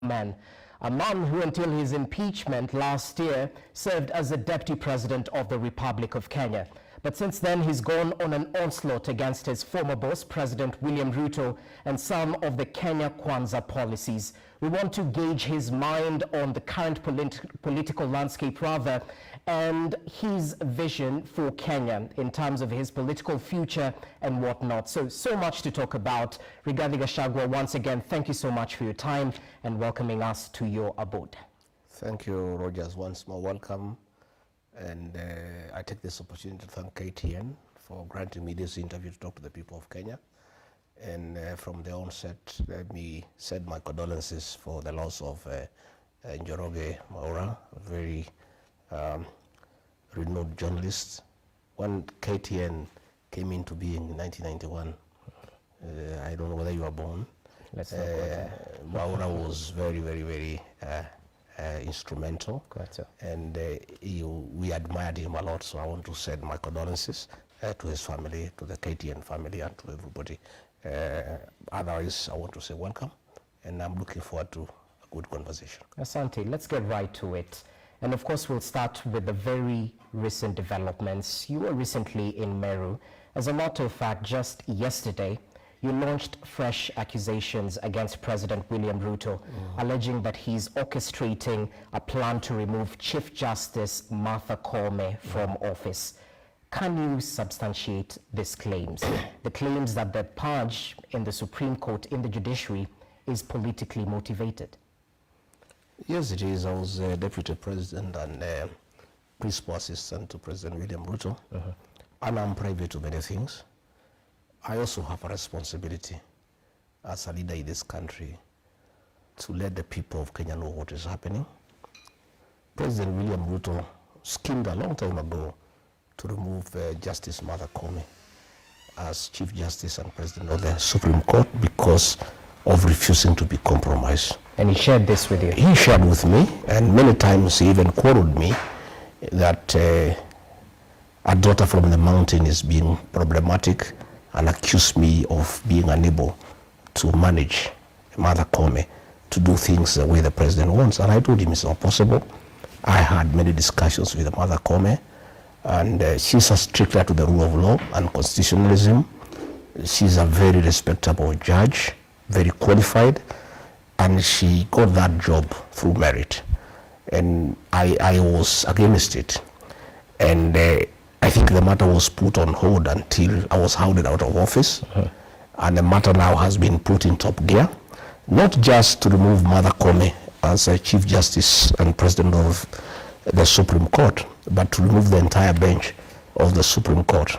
A man who until his impeachment last year served as the Deputy President of the Republic of Kenya. But since then, he's gone on an onslaught against his former boss, President William Ruto, and some of the Kenya Kwanza policies. We want to gauge his mind on the current political landscape, and his vision for Kenya in terms of his political future and whatnot. So much to talk about. Rigathi Gachagua, once again, thank you so much for your time and welcoming us to your abode. Thank you, Rogers. Once more, welcome. And I take this opportunity to thank KTN for granting me this interview to talk to the people of Kenya. And from the onset, let me send my condolences for the loss of Njoroge Mwaura, a very renowned journalist. When KTN came into being in 1991, I don't know whether you were born. Mwaura was very instrumental, and we admired him a lot. So I want to send my condolences to his family, to the KTN family, and to everybody. Otherwise, I want to say welcome, and I'm looking forward to a good conversation. Asante, let's get right to it. And of course, we'll start with the very recent developments. You were recently in Meru. As a matter of fact, just yesterday, you launched fresh accusations against President William Ruto, alleging that he's orchestrating a plan to remove Chief Justice Martha Koome from office. Can you substantiate these claims? The claims that the purge in the Supreme Court, in the judiciary, is politically motivated? Yes, it is. I was Deputy President and Principal Assistant to President William Ruto, and I'm privy to many things. I also have a responsibility as a leader in this country to let the people of Kenya know what is happening. President William Ruto schemed a long time ago to remove Justice Martha Koome as Chief Justice and President of the Supreme Court because of refusing to be compromised. And he shared this with you? He shared with me, and many times he even quarreled me that a daughter from the mountain is being problematic, and accused me of being unable to manage Martha Koome to do things the way the president wants. And I told him it's not possible. I had many discussions with Martha Koome, and she's a stickler to the rule of law and constitutionalism. She's a very respectable judge, very qualified, and she got that job through merit. And I was against it. And I think the matter was put on hold until I was hounded out of office. And the matter now has been put in top gear, not just to remove Martha Koome as a Chief Justice and President of the Supreme Court, but to remove the entire bench of the Supreme Court.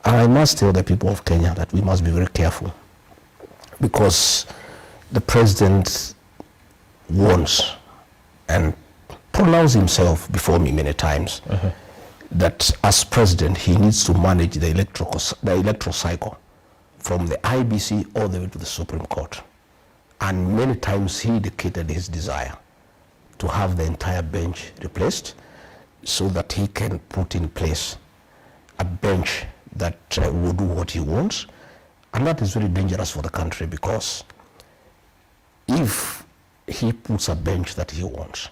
And I must tell the people of Kenya that we must be very careful, because the president warns and pronounced himself before me many times that as president he needs to manage the electoral cycle from the IBC all the way to the Supreme Court. And many times he indicated his desire to have the entire bench replaced so that he can put in place a bench that will do what he wants. And that is very dangerous for the country, because if he puts a bench that he wants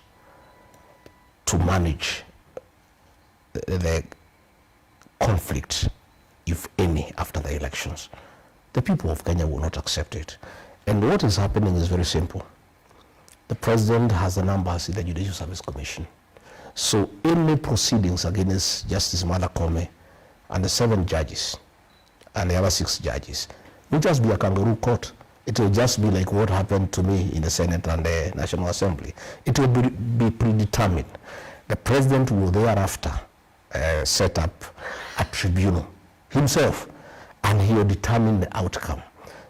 to manage the conflict, if any, after the elections, the people of Kenya will not accept it. And what is happening is very simple. The president has the numbers in the Judicial Service Commission. So any proceedings against Justice Martha Koome and the 7 judges and the other 6 judges will just be a kangaroo court. It will just be like what happened to me in the Senate and the National Assembly. It will be predetermined. The president will thereafter set up a tribunal himself, and he will determine the outcome.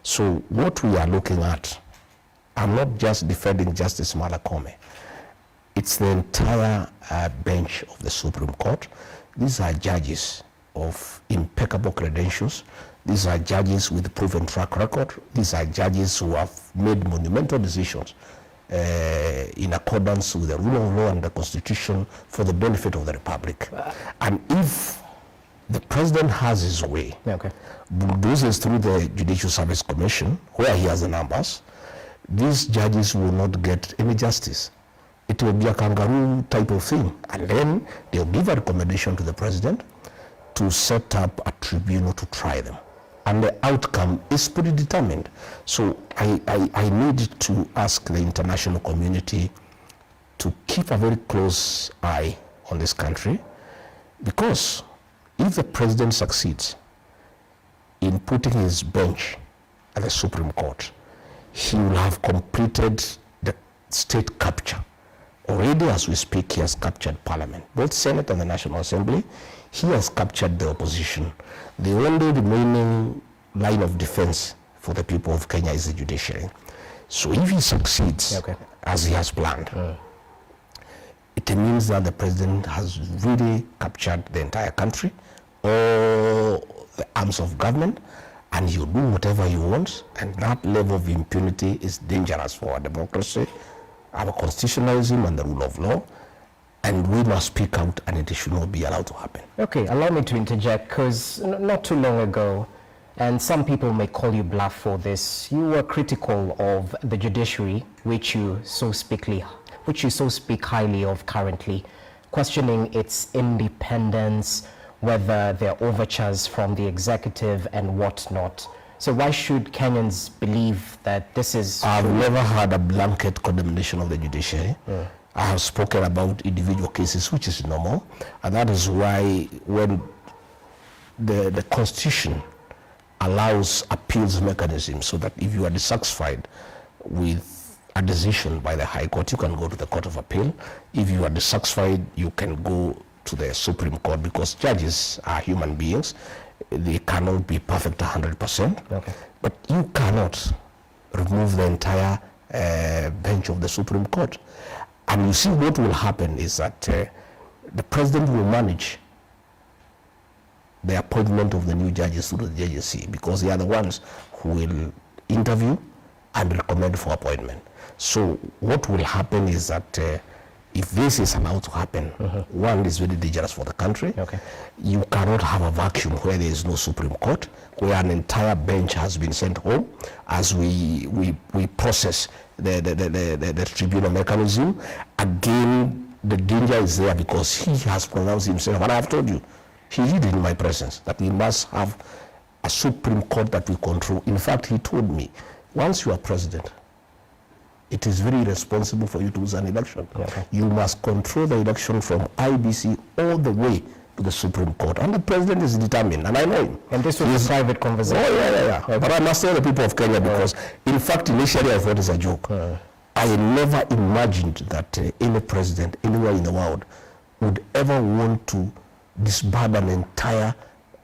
So what we are looking at, I'm not just defending Justice Martha Koome. It's the entire bench of the Supreme Court. These are judges of impeccable credentials. These are judges with proven track record. These are judges who have made monumental decisions in accordance with the rule of law and the Constitution for the benefit of the Republic. And if the president has his way, bulldozes through the Judicial Service Commission, where he has the numbers, these judges will not get any justice. It will be a kangaroo type of thing. And then they'll give a recommendation to the president to set up a tribunal to try them. And the outcome is predetermined. So I need to ask the international community to keep a very close eye on this country, because if the president succeeds in putting his bench at the Supreme Court, he will have completed the state capture. Already as we speak, he has captured Parliament, both Senate and the National Assembly. He has captured the opposition. The only remaining line of defense for the people of Kenya is the judiciary. So if he succeeds, as he has planned, it means that the president has really captured the entire country, all the arms of government, and he'll do whatever he wants, and that level of impunity is dangerous for our democracy, our constitutionalism, and the rule of law, and we must speak out, and it should not be allowed to happen. Okay, allow me to interject, because not too long ago, and some people may call you bluff for this, you were critical of the judiciary, which you so speak highly of currently, questioning its independence, whether there are overtures from the executive and whatnot. So why should Kenyans believe that this is I've never had a blanket condemnation of the judiciary. I have spoken about individual cases, which is normal, and that is why when the Constitution allows appeals mechanism, so that if you are dissatisfied with a decision by the High Court, you can go to the Court of Appeal. If you are dissatisfied, you can go to the Supreme Court, because judges are human beings. They cannot be perfect 100%. But you cannot remove the entire bench of the Supreme Court. And you see what will happen is that the president will manage the appointment of the new judges through the JJC, because they are the ones who will interview and recommend for appointment. So what will happen is that if this is allowed to happen, one, is very dangerous for the country. You cannot have a vacuum where there is no Supreme Court, where an entire bench has been sent home as we process the tribunal mechanism. Again, the danger is there, because he has pronounced himself, and I have told you, he did in my presence, that we must have a Supreme Court that we control. In fact, he told me, once you are president, it is very irresponsible for you to lose an election. You must control the election from IBC all the way to the Supreme Court. And the president is determined, and I know him. And this was a private conversation. But I must tell the people of Kenya, because in fact, initially I thought it was a joke. I never imagined that any president anywhere in the world would ever want to disband an entire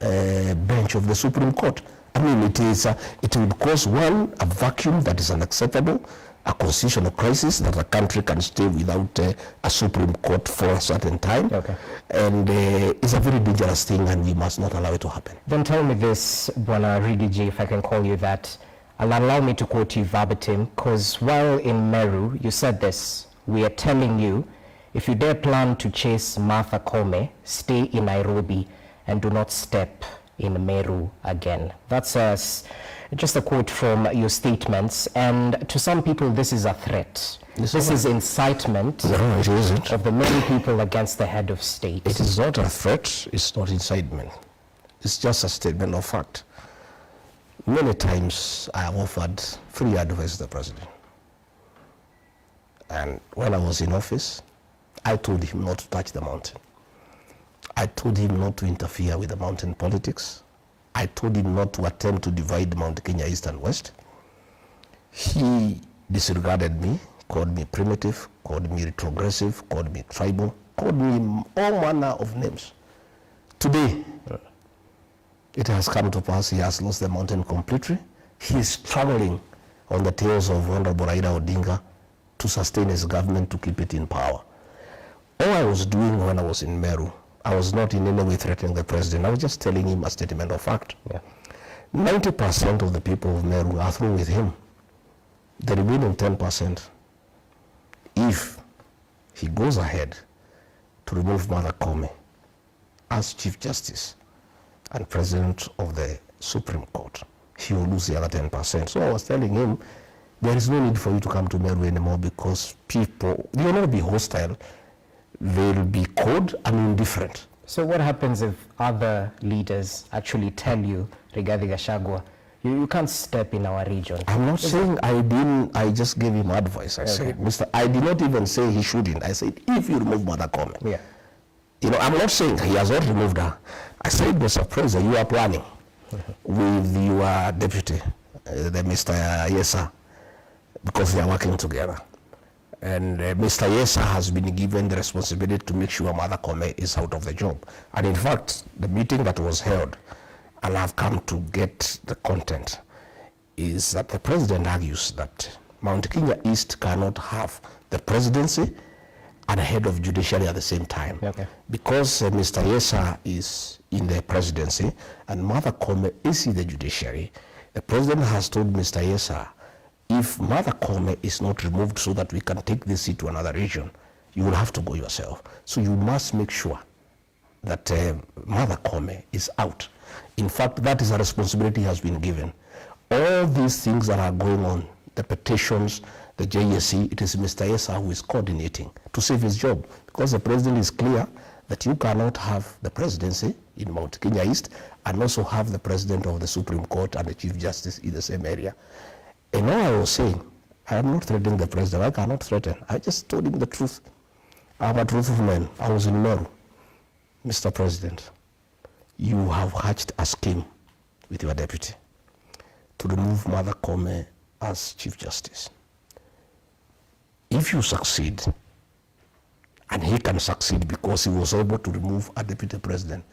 bench of the Supreme Court. I mean, it would cause, one, a vacuum that is unacceptable, a constitutional crisis, that a country can stay without a Supreme Court for a certain time. And it's a very dangerous thing, and we must not allow it to happen. Then tell me this, Bwana Rigathi, if I can call you that. Allow me to quote you verbatim, because while in Meru, you said this: "We are telling you, if you dare plan to chase Martha Koome, stay in Nairobi and do not step in Meru again." That's just a quote from your statements, and to some people this is a threat. This is incitement of the many people against the head of state. It is not a threat, it's not incitement. It's just a statement of fact. Many times I have offered free advice to the president. And when I was in office, I told him not to touch the mountain. I told him not to interfere with the mountain politics. I told him not to attempt to divide Mount Kenya East and West. He disregarded me, called me primitive, called me retrogressive, called me tribal, called me all manner of names. Today, it has come to pass, he has lost the mountain completely. He is struggling on the tails of Honorable Raila Odinga to sustain his government, to keep it in power. All I was doing when I was in Meru, I was not in any way threatening the president. I was just telling him a statement of fact. 90% of the people of Meru are through with him. The remaining 10%, if he goes ahead to remove Martha Koome as Chief Justice and President of the Supreme Court, he will lose the other 10%. So I was telling him, there is no need for you to come to Meru anymore because people, they will not be hostile, they'll be cold and indifferent. So what happens if other leaders actually tell you, Rigathi Gachagua, you can't step in our region? I'm not saying I didn't, I just gave him advice. I said, I did not even say he shouldn't. I said, if you remove Mother Kome. Yeah. You know, I'm not saying he has not removed her. I said, Mr. President, you are planning with your deputy, the Mr. Yesa, because they are working together. And Mr. Yesa has been given the responsibility to make sure Mother Kome is out of the job. And in fact, the meeting that was held, and I've come to get the content, is that the president argues that Mount Kenya East cannot have the presidency and head of judiciary at the same time. Okay. Because Mr. Yesa is in the presidency and Mother Kome is in the judiciary, the president has told Mr. Yesa, if Mother Kome is not removed so that we can take this seat to another region, you will have to go yourself. So you must make sure that Mother Kome is out. In fact, that is a responsibility has been given. All these things that are going on, the petitions, the JSC, it is Mr. Yesa who is coordinating to save his job, because the president is clear that you cannot have the presidency in Mount Kenya East and also have the president of the Supreme Court and the Chief Justice in the same area. And now I was saying, I am not threatening the president. I cannot threaten. I just told him the truth. I'm a truthful man. I was in Meru. Mr. President, you have hatched a scheme with your deputy to remove Mother Kome as Chief Justice. If you succeed, and he can succeed because he was able to remove a deputy president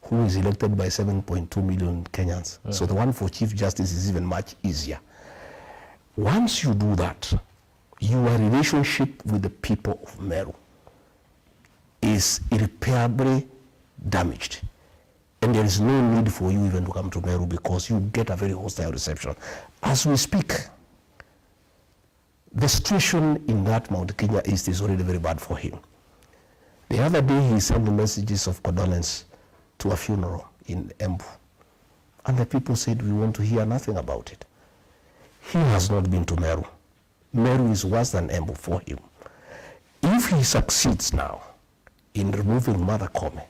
who is elected by 7.2 million Kenyans. So the one for Chief Justice is even much easier. Once you do that, your relationship with the people of Meru is irreparably damaged. And there is no need for you even to come to Meru because you get a very hostile reception. As we speak, the situation in that Mount Kenya East is already very bad for him. The other day he sent messages of condolence to a funeral in Embu. And the people said, we want to hear nothing about it. He has not been to Meru. Meru is worse than Embu for him. If he succeeds now in removing Mother Kome,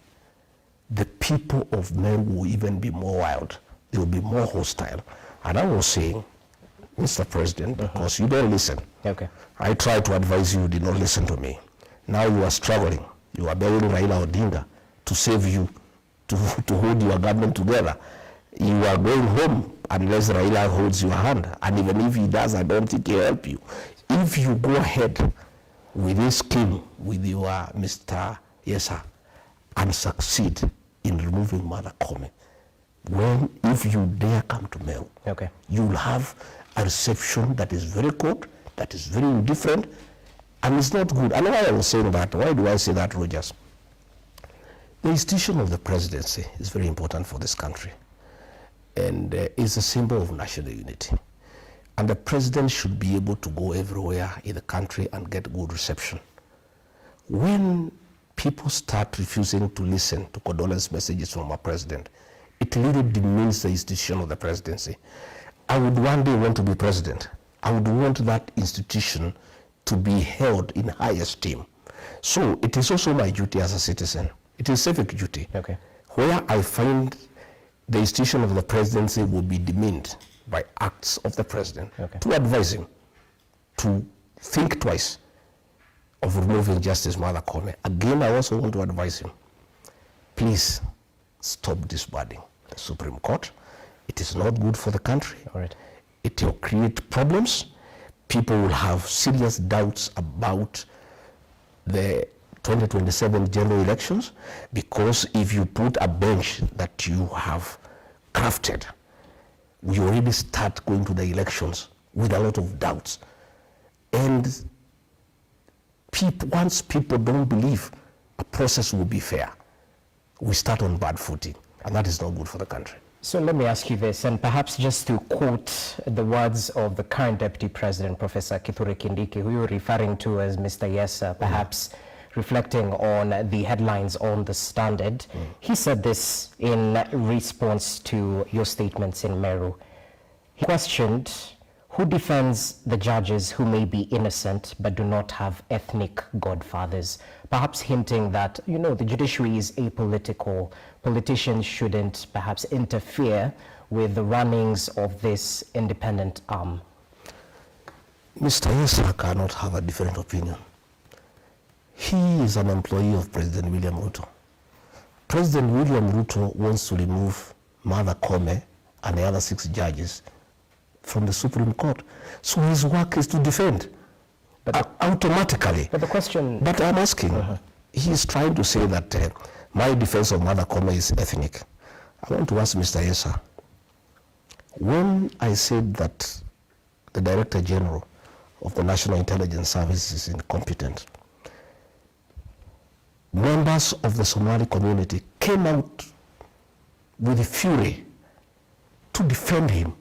the people of Meru will even be more wild. They will be more hostile. And I was saying, Mr. President, because you don't listen. Okay. I tried to advise you, you did not listen to me. Now you are struggling. You are begging Raila Odinga to save you, to hold your government together. You are going home unless Raila holds your hand. And even if he does, I don't think he'll help you. If you go ahead with this scheme with your Mr. Yesa and succeed in removing Mother Kome, if you dare come to Meru, you will have a reception that is very cold, that is very indifferent, and it's not good. And why I was saying that, why do I say that, Rogers? The institution of the presidency is very important for this country, and is a symbol of national unity. And the president should be able to go everywhere in the country and get good reception. When people start refusing to listen to condolence messages from our president, it really demeans the institution of the presidency. I would one day want to be president. I would want that institution to be held in high esteem. So it is also my duty as a citizen. It is civic duty. Where I find the institution of the presidency will be demeaned by acts of the president, to advise him to think twice of removing Justice Mother Kome. Again, I also want to advise him, please stop disbanding the Supreme Court. It is not good for the country. It will create problems. People will have serious doubts about the 2027 general elections, because if you put a bench that you have crafted, we already start going to the elections with a lot of doubts. And once people don't believe a process will be fair, we start on bad footing, and that is not good for the country. So let me ask you this, and perhaps just to quote the words of the current Deputy President, Professor Kithure Kindiki, who you're referring to as Mr. Yesa, perhaps reflecting on the headlines on The Standard. He said this in response to your statements in Meru. He questioned Who defends the judges who may be innocent but do not have ethnic godfathers? Perhaps hinting that, you know, the judiciary is apolitical. Politicians shouldn't perhaps interfere with the runnings of this independent arm. Mr. Yesa cannot have a different opinion. He is an employee of President William Ruto. President William Ruto wants to remove Martha Koome and the other 6 judges from the Supreme Court. So his work is to defend, but automatically. But the question... But I'm asking, he is trying to say that my defense of Martha Koome is ethnic. I want to ask Mr. Yesa, when I said that the Director General of the National Intelligence Service is incompetent, members of the Somali community came out with fury to defend him.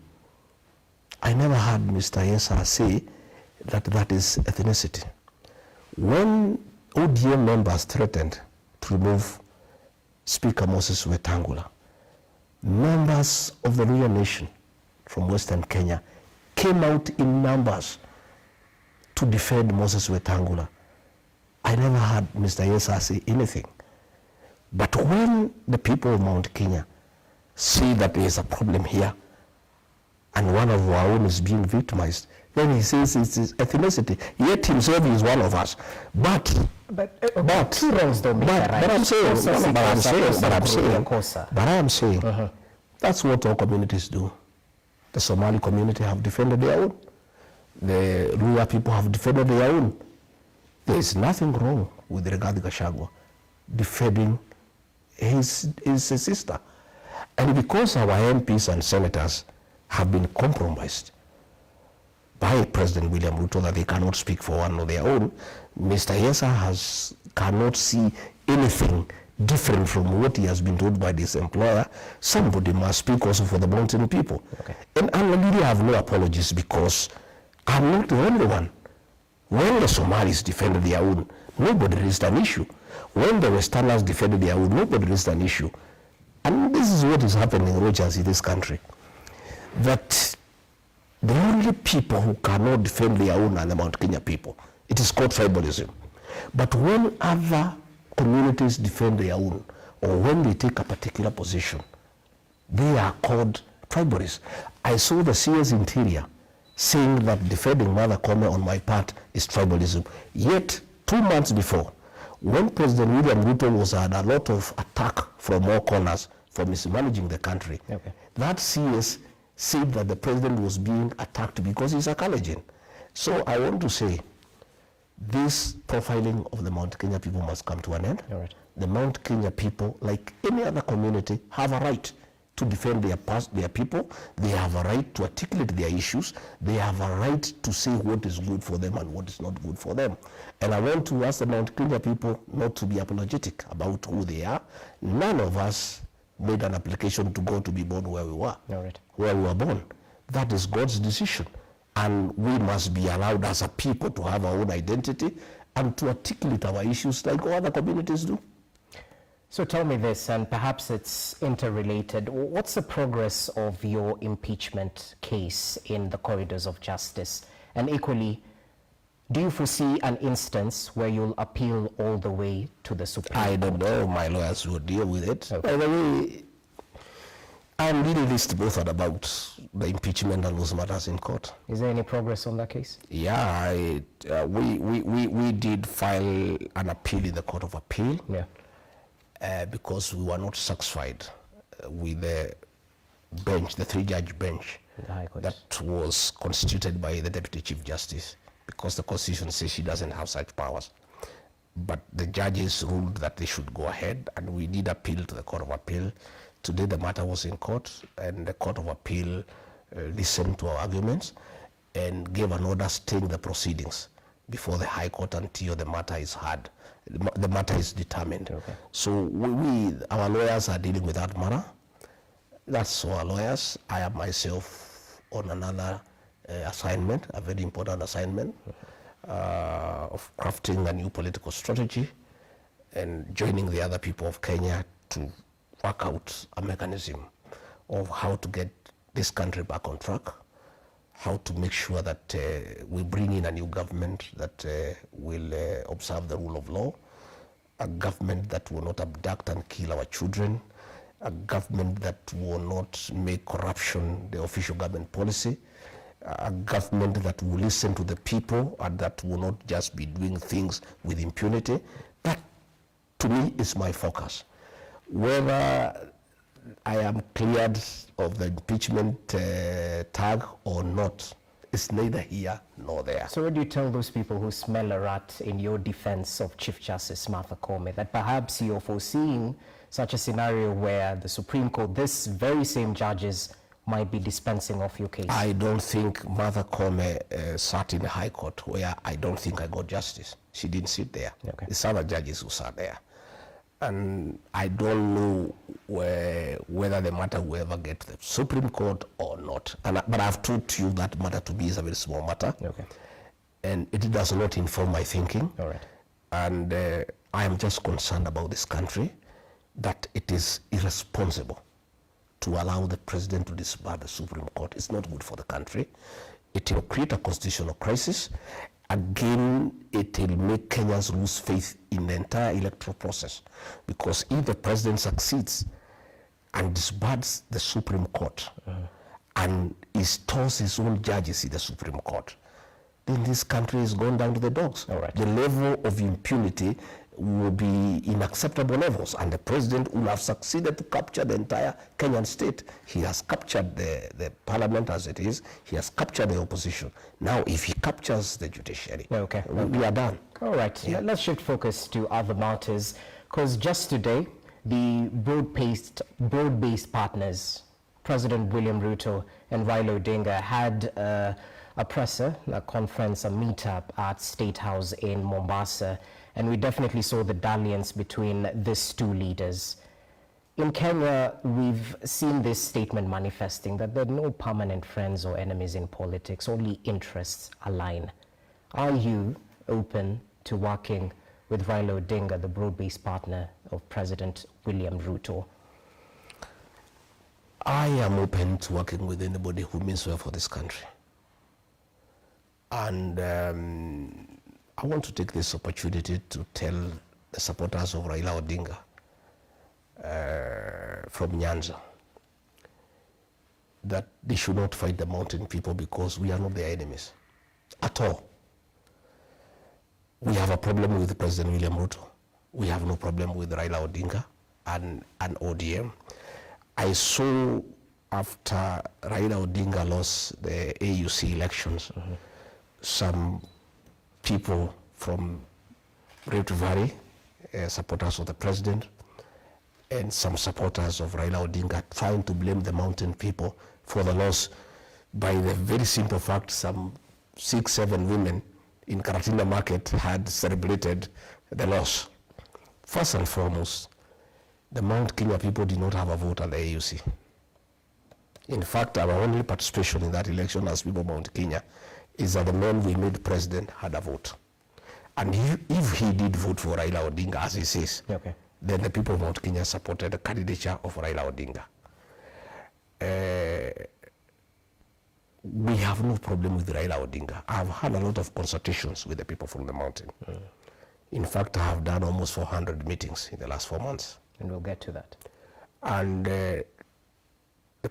I never heard Mr. Yesa say that that is ethnicity. When ODM members threatened to remove Speaker Moses Wetangula, members of the Luhya Nation from Western Kenya came out in numbers to defend Moses Wetangula. I never heard Mr. Yesa say anything. But when the people of Mount Kenya see that there is a problem here, and one of our own is being victimized, then he says it's ethnicity. Yet himself is one of us. But two wrongs don't make a right. But I'm saying, that's what all communities do. The Somali community have defended their own. The Luhya people have defended their own. There is nothing wrong with Rigathi Gachagua defending his sister. And because our MPs and senators have been compromised by President William Ruto that they cannot speak for one of their own, Mr. Yesa cannot see anything different from what he has been told by this employer. Somebody must speak also for the mountain people. Okay. And I really have no apologies because I'm not the only one. When the Somalis defended their own, nobody raised an issue. When the Westerners defended their own, nobody raised an issue. And this is what is happening, Rogers, in this country. That the only people who cannot defend their own are the Mount Kenya people. It is called tribalism. But when other communities defend their own, or when they take a particular position, they are called tribalists. I saw the CS Interior saying that defending Martha Koome on my part is tribalism. Yet, 2 months before, when President William Ruto was under a lot of attack from all corners for mismanaging the country, that CS said that the president was being attacked because he's a Kalenjin. So I want to say, this profiling of the Mount Kenya people must come to an end. The Mount Kenya people, like any other community, have a right to defend their people. They have a right to articulate their issues. They have a right to say what is good for them and what is not good for them. And I want to ask the Mount Kenya people not to be apologetic about who they are. None of us made an application to go to be born where we were, where we were born. That is God's decision. And we must be allowed as a people to have our own identity and to articulate our issues like all other communities do. So tell me this, and perhaps it's interrelated. What's the progress of your impeachment case in the corridors of justice? And equally, do you foresee an instance where you'll appeal all the way to the Supreme Court? I don't know. My lawyers will deal with it. By the way, I'm really list both about the impeachment and those matters in court. Is there any progress on that case? Yeah, we did file an appeal in the Court of Appeal. Because we were not satisfied with the bench, the 3-judge bench that was constituted by the Deputy Chief Justice, because the Constitution says she doesn't have such powers. But the judges ruled that they should go ahead, and we did appeal to the Court of Appeal. Today the matter was in court, and the Court of Appeal listened to our arguments and gave an order staying the proceedings before the High Court until the matter is heard. The matter is determined. So our lawyers are dealing with that matter. That's our lawyers. I am myself on another assignment, a very important assignment of crafting a new political strategy and joining the other people of Kenya to work out a mechanism of how to get this country back on track, how to make sure that we bring in a new government that will observe the rule of law, a government that will not abduct and kill our children, a government that will not make corruption the official government policy, a government that will listen to the people and that will not just be doing things with impunity. That, to me, is my focus. Whether I am cleared of the impeachment tag or not, it's neither here nor there. So what do you tell those people who smell a rat in your defense of Chief Justice Martha Koome, that perhaps you're foreseeing such a scenario where the Supreme Court, this very same judges, might be dispensing of your case? I don't think Martha Koome sat in the High Court where I don't think I got justice. She didn't sit there. Okay. It's other judges who sat there. And I don't know whether the matter will ever get to the Supreme Court or not. But I've told you that matter to me is a very small matter. Okay. And it does not inform my thinking. All right. And I am just concerned about this country, that it is irresponsible to allow the president to disband the Supreme Court. It's not good for the country. It will create a constitutional crisis. Again, it will make Kenyans lose faith in the entire electoral process. Because if the president succeeds and disbands the Supreme Court and installs his own judges in the Supreme Court, then this country is going down to the dogs. All right. The level of impunity will be in acceptable levels, and the president will have succeeded to capture the entire Kenyan state. He has captured the parliament as it is. He has captured the opposition. Now, if he captures the judiciary, okay, we are done. All right, yeah. Let's shift focus to other matters, because just today, the broad-based partners, President William Ruto and Raila Odinga, had a presser, a conference, a meetup at State House in Mombasa. And we definitely saw the dalliance between these two leaders. In Kenya, we've seen this statement manifesting that there are no permanent friends or enemies in politics, only interests align. Are you open to working with Raila Odinga, the broad-based partner of President William Ruto? I am open to working with anybody who means well for this country. And I want to take this opportunity to tell the supporters of Raila Odinga from Nyanza that they should not fight the mountain people, because we are not their enemies at all. We have a problem with President William Ruto. We have no problem with Raila Odinga and ODM. I saw after Raila Odinga lost the AUC elections, some people from Rift Valley, supporters of the president, and some supporters of Raila Odinga trying to blame the mountain people for the loss by the very simple fact some 6-7 women in Karatina Market had celebrated the loss. First and foremost, the Mount Kenya people did not have a vote at the AUC. In fact, our only participation in that election as people of Mount Kenya is that the man we made president had a vote. And if he did vote for Raila Odinga, as he says, okay, then the people of Mount Kenya supported the candidature of Raila Odinga. We have no problem with Raila Odinga. I've had a lot of consultations with the people from the mountain. In fact, I have done almost 400 meetings in the last 4 months. And we'll get to that. And the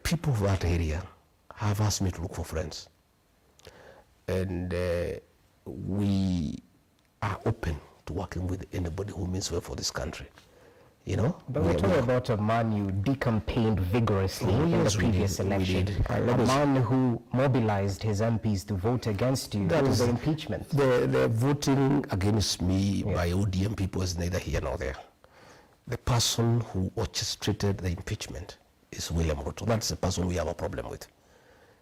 people of that area have asked me to look for friends. And we are open to working with anybody who means well for this country. You know? But we're talking about a man you decampaigned vigorously in the previous election. A man who mobilized his MPs to vote against you in the impeachment. The voting against me by ODM people is neither here nor there. The person who orchestrated the impeachment is William Ruto. That's the person we have a problem with.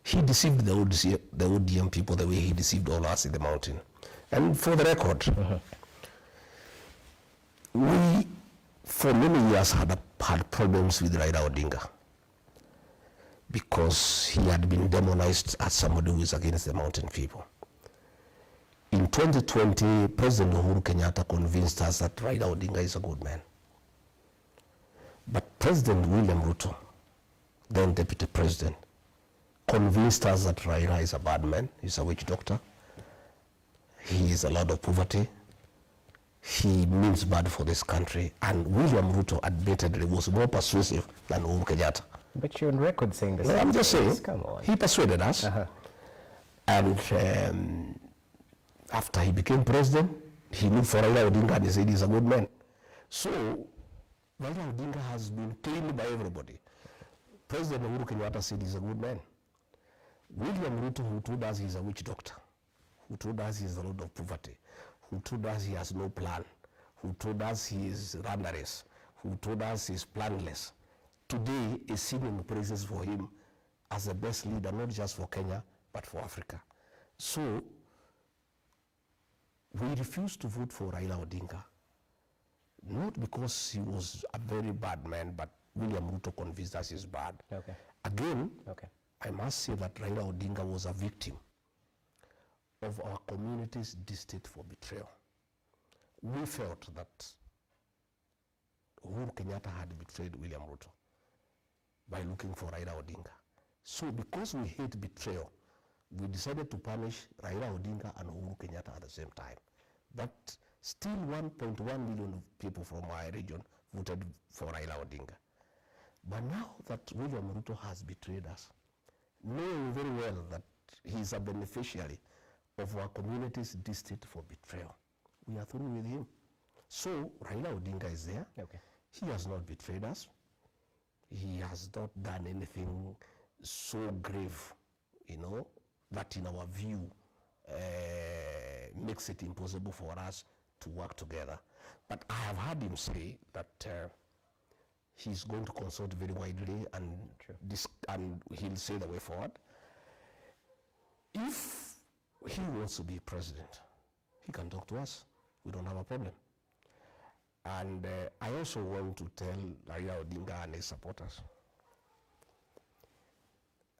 He deceived the ODM people the way he deceived all us in the mountain. And for the record, we, for many years, had problems with Raila Odinga because he had been demonized as somebody who is against the mountain people. In 2020, President Uhuru Kenyatta convinced us that Raila Odinga is a good man. But President William Ruto, then Deputy President, convinced us that Raila is a bad man, he's a witch doctor, he is a lot of poverty, he means bad for this country, and William Ruto admittedly was more persuasive than Uhuru Kenyatta. But you're on record saying this. No, I'm just saying, come on. He persuaded us, and after he became president, he looked for Raila Odinga and he said he's a good man. So, Raila Odinga has been claimed by everybody. President Uhuru Kenyatta said he's a good man. William Ruto, who told us he's a witch doctor, who told us he's a lot of poverty, who told us he has no plan, who told us he is runnerless, who told us he's planless, today is singing praises for him as the best leader, not just for Kenya, but for Africa. So, we refused to vote for Raila Odinga, not because he was a very bad man, but William Ruto convinced us he's bad. Okay. Again, I must say that Raila Odinga was a victim of our community's distaste for betrayal. We felt that Uhuru Kenyatta had betrayed William Ruto by looking for Raila Odinga. So because we hate betrayal, we decided to punish Raila Odinga and Uhuru Kenyatta at the same time. But still 1.1 million people from our region voted for Raila Odinga. But now that William Ruto has betrayed us, knowing very well that he is a beneficiary of our community's distaste for betrayal, we are through with him. So Raila Odinga is there. He has not betrayed us. He has not done anything so grave, you know, that in our view makes it impossible for us to work together. But I have heard him say that he's going to consult very widely and he'll say the way forward. If he wants to be president, he can talk to us. We don't have a problem. And I also want to tell Raila Odinga and his supporters,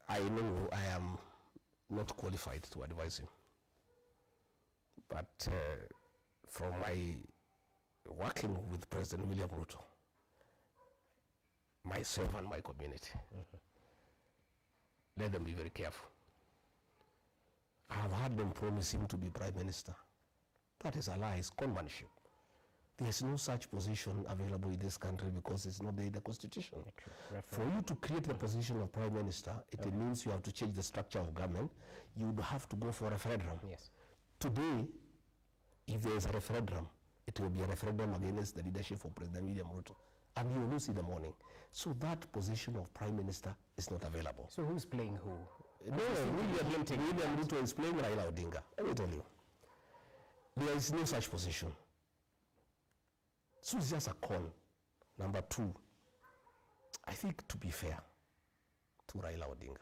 I know I am not qualified to advise him, but from my working with President William Ruto, myself and my community, let them be very careful. I have heard them promise him to be Prime Minister. That is a lie, it's conmanship. There is no such position available in this country because it's not in the Constitution. For you to create the position of Prime Minister, it means you have to change the structure of government. You would have to go for a referendum. Today, if there is a referendum, it will be a referendum against the leadership of President William Ruto. And you will lose in the morning. So that position of Prime Minister is not available. So who's playing who? No, William Ruto is playing Raila Odinga. Let me tell you. There is no such position. So it's just a con. Number two, I think to be fair to Raila Odinga,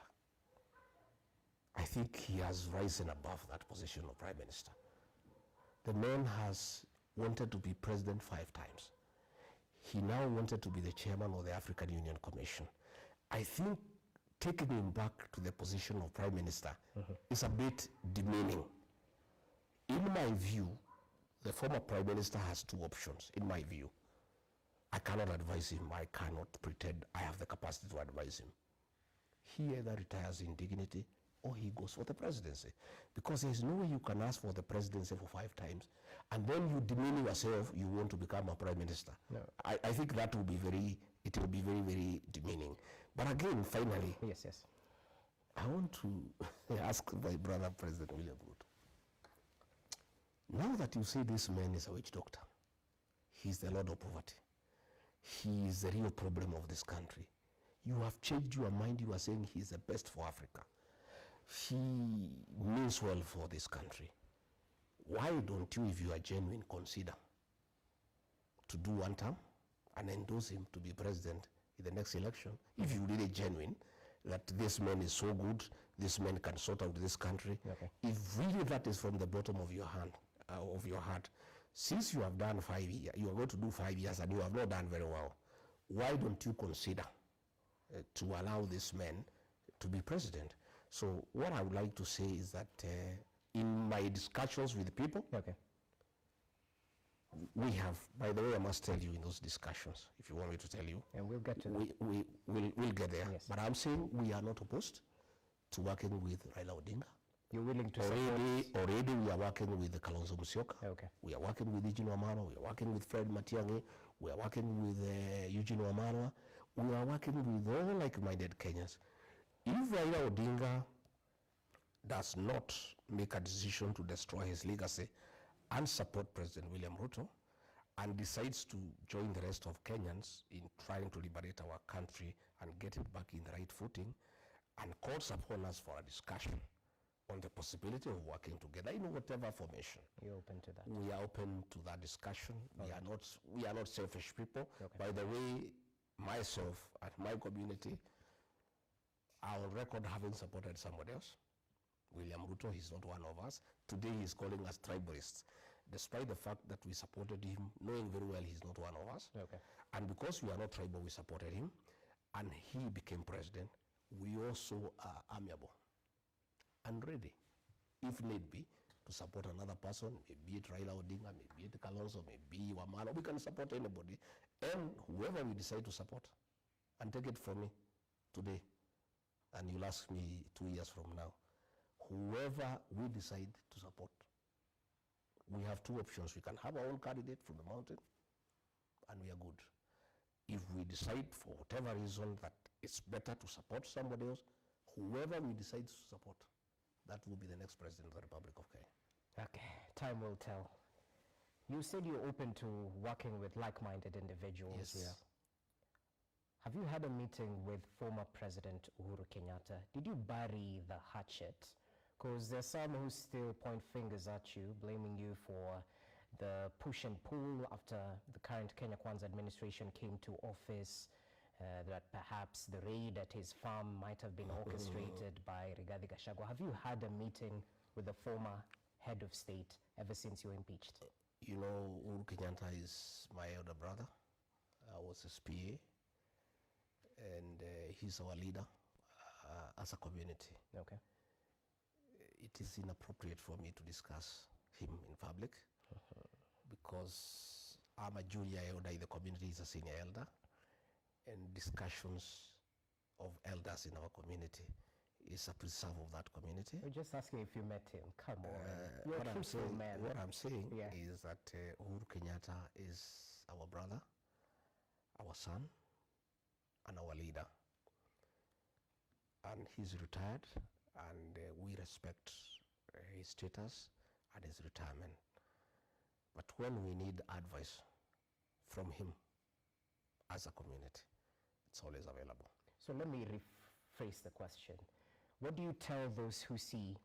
I think he has risen above that position of Prime Minister. The man has wanted to be president 5 times. He now wanted to be the chairman of the African Union Commission. I think taking him back to the position of Prime Minister is a bit demeaning. In my view, the former Prime Minister has 2 options, in my view. I cannot advise him. I cannot pretend I have the capacity to advise him. He either retires in dignity or he goes for the presidency. Because there's no way you can ask for the presidency for 5 times and then you demean yourself, you want to become a Prime Minister. No. I think that will be very, it will be very, very demeaning. But again, finally, I want to ask my brother, President William Ruto. Now that you say this man is a witch doctor, he's the Lord of poverty, he is the real problem of this country, you have changed your mind, you are saying he is the best for Africa, he means well for this country. Why don't you, if you are genuine, consider to do 1 term and endorse him to be president in the next election? If you're really genuine that this man is so good, this man can sort out this country, if really that is from the bottom of your hand, of your heart, since you have done 5 years, you are going to do 5 years and you have not done very well, why don't you consider to allow this man to be president? So what I would like to say is that in my discussions with people, we have, by the way, I must tell you in those discussions, if you want me to tell you. And we'll get to that. We'll get there. But I'm saying we are not opposed. to working with Raila Odinga. You're willing to support? Already we are working with Kalonzo Musyoka. Okay. We are working with Eugene Wamalwa. We are working with Fred Matiang'i. We are working with Eugene Wamalwa. We are working with all like-minded Kenyans. If Raila Odinga does not make a decision to destroy his legacy and support President William Ruto, and decides to join the rest of Kenyans in trying to liberate our country and get it back in the right footing, and calls upon us for a discussion on the possibility of working together in whatever formation. You're open to that? We are open to that discussion. Okay. We are not selfish people. Okay. By the way, myself and my community are on record having supported somebody else. William Ruto, he's not one of us. Today he's calling us tribalists, despite the fact that we supported him, knowing very well he's not one of us. Okay. And because we are not tribal, we supported him, and he became president, we also are amiable and ready, if need be, to support another person, maybe it Raila Odinga, maybe it Kalonzo, maybe Wamalwa. We can support anybody, and whoever we decide to support. And take it from me today, and you'll ask me 2 years from now, whoever we decide to support, we have two options. We can have our own candidate from the mountain, and we are good. If we decide for whatever reason that it's better to support somebody else, whoever we decide to support, that will be the next president of the Republic of Kenya. Okay, time will tell. You said you're open to working with like-minded individuals. Yes. Yeah. Have you had a meeting with former President Uhuru Kenyatta? Did you bury the hatchet? Because there's some who still point fingers at you, blaming you for the push and pull after the current Kenya Kwanza administration came to office, that perhaps the raid at his farm might have been orchestrated by Rigathi Gachagua. Have you had a meeting with the former head of state ever since you were impeached? You know, Uhuru Kenyatta is my elder brother. I was his PA, and he's our leader as a community. Okay. It is inappropriate for me to discuss him in public because I'm a junior elder in the community, he's a senior elder, and discussions of elders in our community is a preserve of that community. We're just asking if you met him. Come on. You're What a truthful man. What I'm saying Yeah. is that Uhuru Kenyatta is our brother, our son, and our leader. And he's retired, and we respect his status and his retirement. But when we need advice from him as a community, it's always available. So let me rephrase the question. What do you tell those who see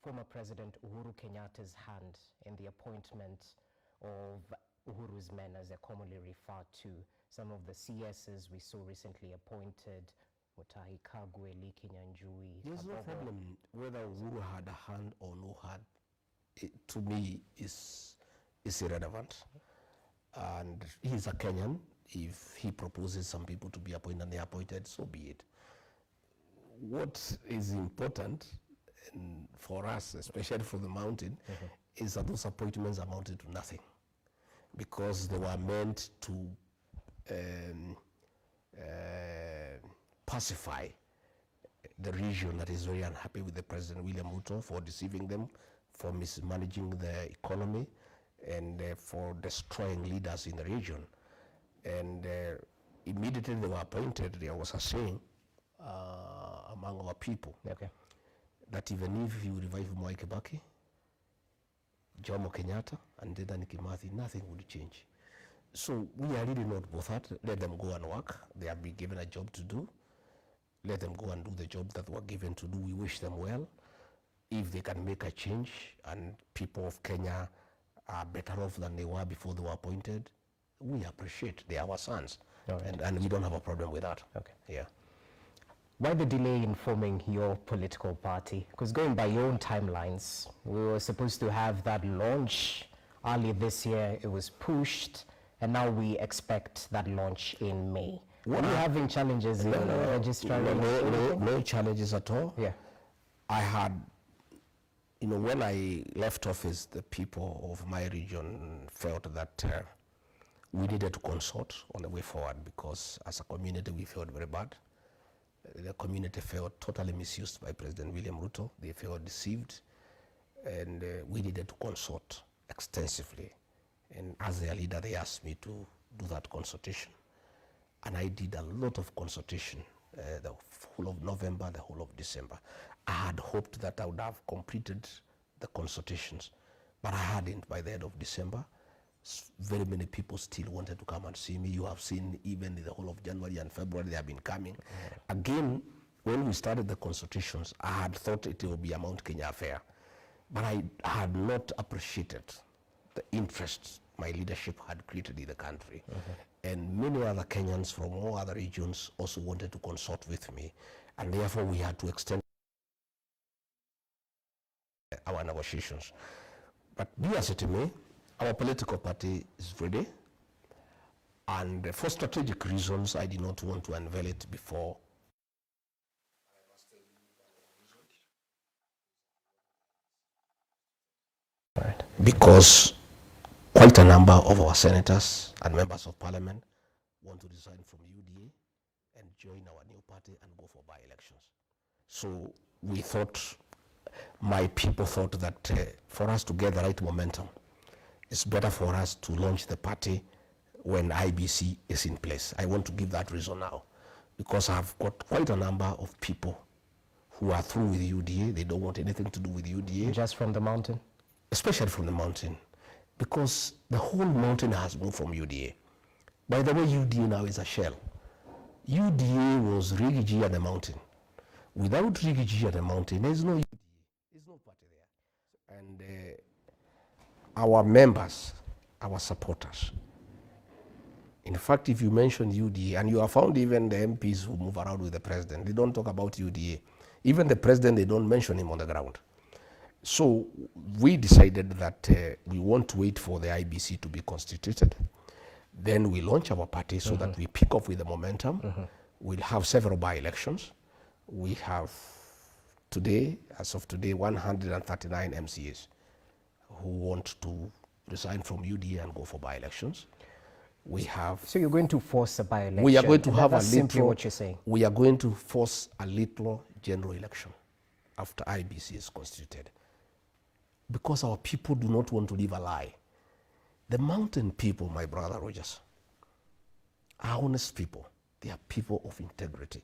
former President Uhuru Kenyatta's hand in the appointment of Uhuru's men, as they're commonly referred to? Some of the CSs we saw recently appointed, Mutahi Kagwe, Lee Kinyanjui. There's no problem whether Uhuru had a hand or no hand. It, to me, is irrelevant. And he's a Kenyan. If he proposes some people to be appointed and they are appointed, so be it. What is important for us, especially for the mountain, is that those appointments amounted to nothing, because they were meant to pacify the region that is very unhappy with the President William Ruto for deceiving them, for mismanaging the economy, and for destroying leaders in the region. And immediately they were appointed, there was a saying among our people, that even if you revive Mwai Kibaki, Jomo Kenyatta, and Dedan Kimathi, nothing would change. So we are really not bothered. Let them go and work. They have been given a job to do. Let them go and do the job that they were given to do. We wish them well. If they can make a change and people of Kenya are better off than they were before they were appointed, we appreciate. They are our sons. Right. And we don't have a problem with that. Okay. Yeah. Why the delay in forming your political party? Because going by your own timelines, we were supposed to have that launch early this year. It was pushed, and now we expect that launch in May. Are you having challenges in registering? No challenges at all. Yeah. I had, when I left office, the people of my region felt that we needed to consult on the way forward, because as a community we felt very bad. The community felt totally misused by President William Ruto. They felt deceived, and we needed to consult extensively. And as their leader, they asked me to do that consultation. And I did a lot of consultation, the whole of November, the whole of December. I had hoped that I would have completed the consultations, but I hadn't by the end of December. Very many people still wanted to come and see me. You have seen even in the whole of January and February, they have been coming. Again, when we started the consultations, I had thought it would be a Mount Kenya affair, but I had not appreciated the interest my leadership had created in the country. And many other Kenyans from all other regions also wanted to consult with me, and therefore we had to extend our negotiations. But be as it may, our political party is ready, and for strategic reasons, I did not want to unveil it before. Right. Because quite a number of our senators and members of parliament want to resign from UDA and join our new party and go for by-elections. So we thought, my people thought that for us to get the right momentum, it's better for us to launch the party when IBC is in place. I want to give that reason now, because I've got quite a number of people who are through with UDA. They don't want anything to do with UDA. Just from the mountain? Especially from the mountain, because the whole mountain has moved from UDA. By the way, UDA now is a shell. UDA was Rigathi at the mountain. Without Rigathi at the mountain, there's no UDA. There's no party there. And our members, our supporters, in fact, if you mention UDA, and you have found even the MPs who move around with the president, they don't talk about UDA. Even the president, they don't mention him on the ground. So we decided that we want to wait for the IBC to be constituted. Then we launch our party so that we pick up with the momentum. We'll have several by-elections. We have today, as of today, 139 MCAs who want to resign from UDA and go for by-elections. We have. So you're going to force a by-election? We are going to have a little. Simply what you're saying. We are going to force a little general election after IBC is constituted, because our people do not want to live a lie. The mountain people, my brother Rogers, are honest people. They are people of integrity,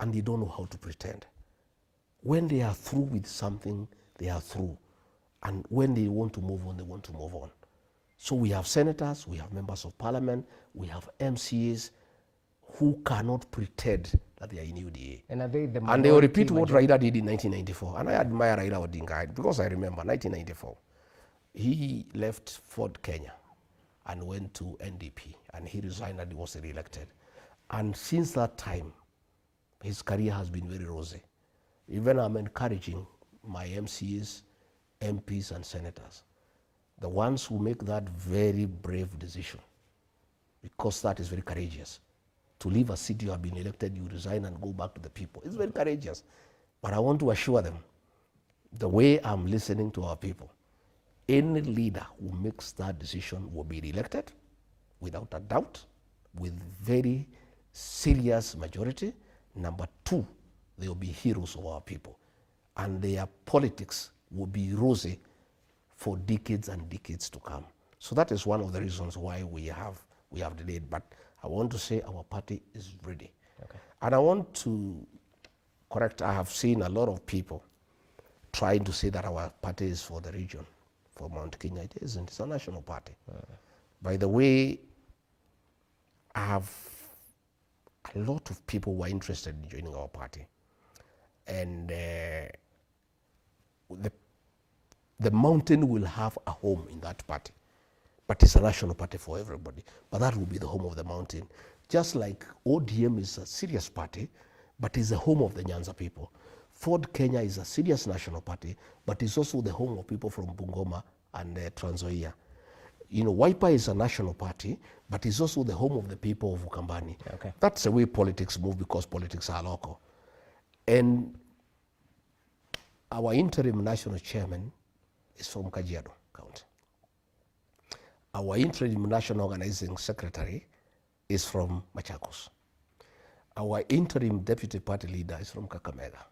and they don't know how to pretend. When they are through with something, they are through. And when they want to move on, they want to move on. So we have senators, we have members of parliament, we have MCAs who cannot pretend that they are in UDA. And are they the and they will repeat what Raila did in 1994. And I admire Raila Odinga because I remember 1994. He left Ford Kenya and went to NDP, and he resigned and he was re-elected. And since that time, his career has been very rosy. Even I'm encouraging my MCAs, MPs and senators, the ones who make that very brave decision, because that is very courageous. To leave a seat you have been elected, you resign and go back to the people. It's very courageous. But I want to assure them, the way I'm listening to our people, any leader who makes that decision will be re-elected without a doubt, with very serious majority. Number two, they will be heroes of our people. And their politics will be rosy for decades and decades to come. So that is one of the reasons why we have delayed. But I want to say our party is ready. Okay. And I want to correct, I have seen a lot of people trying to say that our party is for the region, for Mount Kenya. It isn't, it's a national party. By the way, I have a lot of people who are interested in joining our party. And the mountain will have a home in that party. But it's a national party for everybody. But that will be the home of the mountain. Just like ODM is a serious party, but is the home of the Nyanza people. Ford Kenya is a serious national party, but it's also the home of people from Bungoma and Trans Nzoia. You know, Wiper is a national party, but it's also the home of the people of Ukambani. Okay. That's the way politics move, because politics are local. And our interim national chairman is from Kajiado County. Our interim national organizing secretary is from Machakos. Our interim deputy party leader is from Kakamega.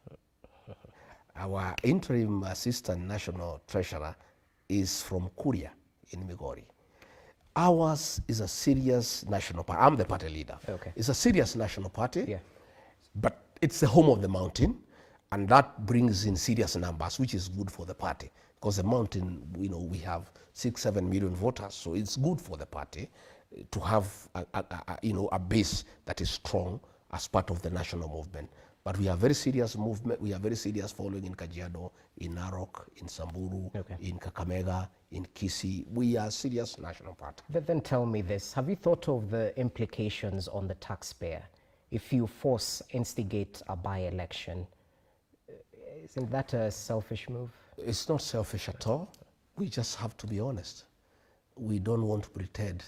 Our interim assistant national treasurer is from Kuria in Migori. Ours is a serious national party. I'm the party leader. Okay. It's a serious national party, Yeah. but it's the home of the mountain, and that brings in serious numbers, which is good for the party. Because the mountain, you know, we have 6-7 million voters, so it's good for the party to have a base that is strong as part of the national movement. But we are very serious movement. We are very serious following in Kajiado, in Narok, in Samburu, Okay. in Kakamega, in Kisii. We are a serious national party. Then tell me this, have you thought of the implications on the taxpayer if you instigate a by-election? Isn't that a selfish move? It's not selfish at all. We just have to be honest. We don't want to pretend